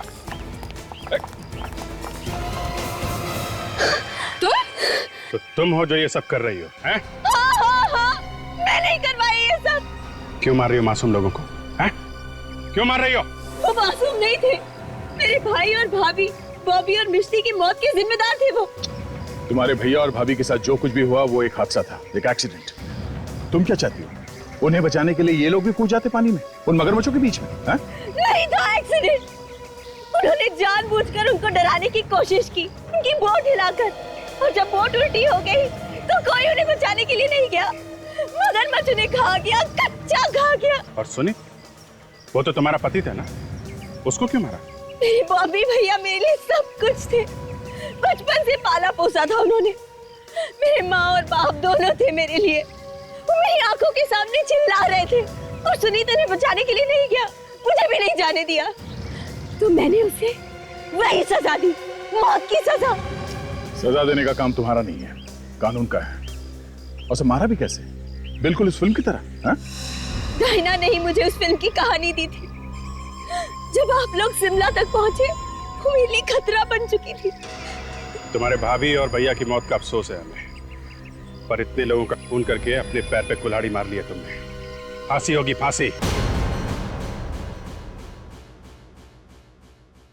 तो तुम हो जो ये सब कर रही हो, हैं? हाँ, मैं नहीं करवाई ये सब। क्यों मार रही हो मासूम लोगों को, हैं? क्यों मार रही हो? वो मासूम नहीं थे, मेरे भाई और भाभी, बॉबी और मिस्टी की मौत के जिम्मेदार थे वो। तुम्हारे भैया और भाभी के साथ जो कुछ भी हुआ वो एक हादसा था, एक एक्सीडेंट। तुम क्या चाहती हो? उन्हें बचाने के लिए ये लोग भी कूद जाते पानी में, उन मगरमच्छों के बीच में, हैं? नहीं था एक्सीडेंट, उन्होंने जानबूझकर उनको डराने की कोशिश की, उनकी बोट हिलाकर। और जब बोट उल्टी हो गई तो कोई उन्हें बचाने के लिए नहीं गया। मगरमच्छ उन्हें खा गया, कच्चा खा गया। और सुनी, वो तो तुम्हारा पति था ना, उसको क्यों मारा? मेरे बॉबी भैया मेरे लिए सब कुछ थे। बचपन से पाला पोसा था उन्होंने। मेरे माँ और बाप दोनों थे मेरे लिए। वो मेरी आंखों के सामने चिल्ला रहे थे और सुनीता ने बचाने के लिए नहीं गया, मुझे भी नहीं जाने दिया। तो मैंने उसे वही सजा दी, मौत की सजा। सजा देने का काम तुम्हारा नहीं है, कानून का है। और उसे मारा भी कैसे? बिल्कुल इस फिल्म की तरह। हाँ? डायना ने ही मुझे उस फिल्म की कहानी दी थी। जब आप लोग शिमला तक पहुंचे, वो मेरे लिए खतरा बन चुकी थी। तुम्हारे भाभी और भैया की मौत का अफसोस है हमें, पर इतने लोगों का खून करके अपने पैर पे कुल्हाड़ी मार लिया तुमने। फांसी होगी, फांसी।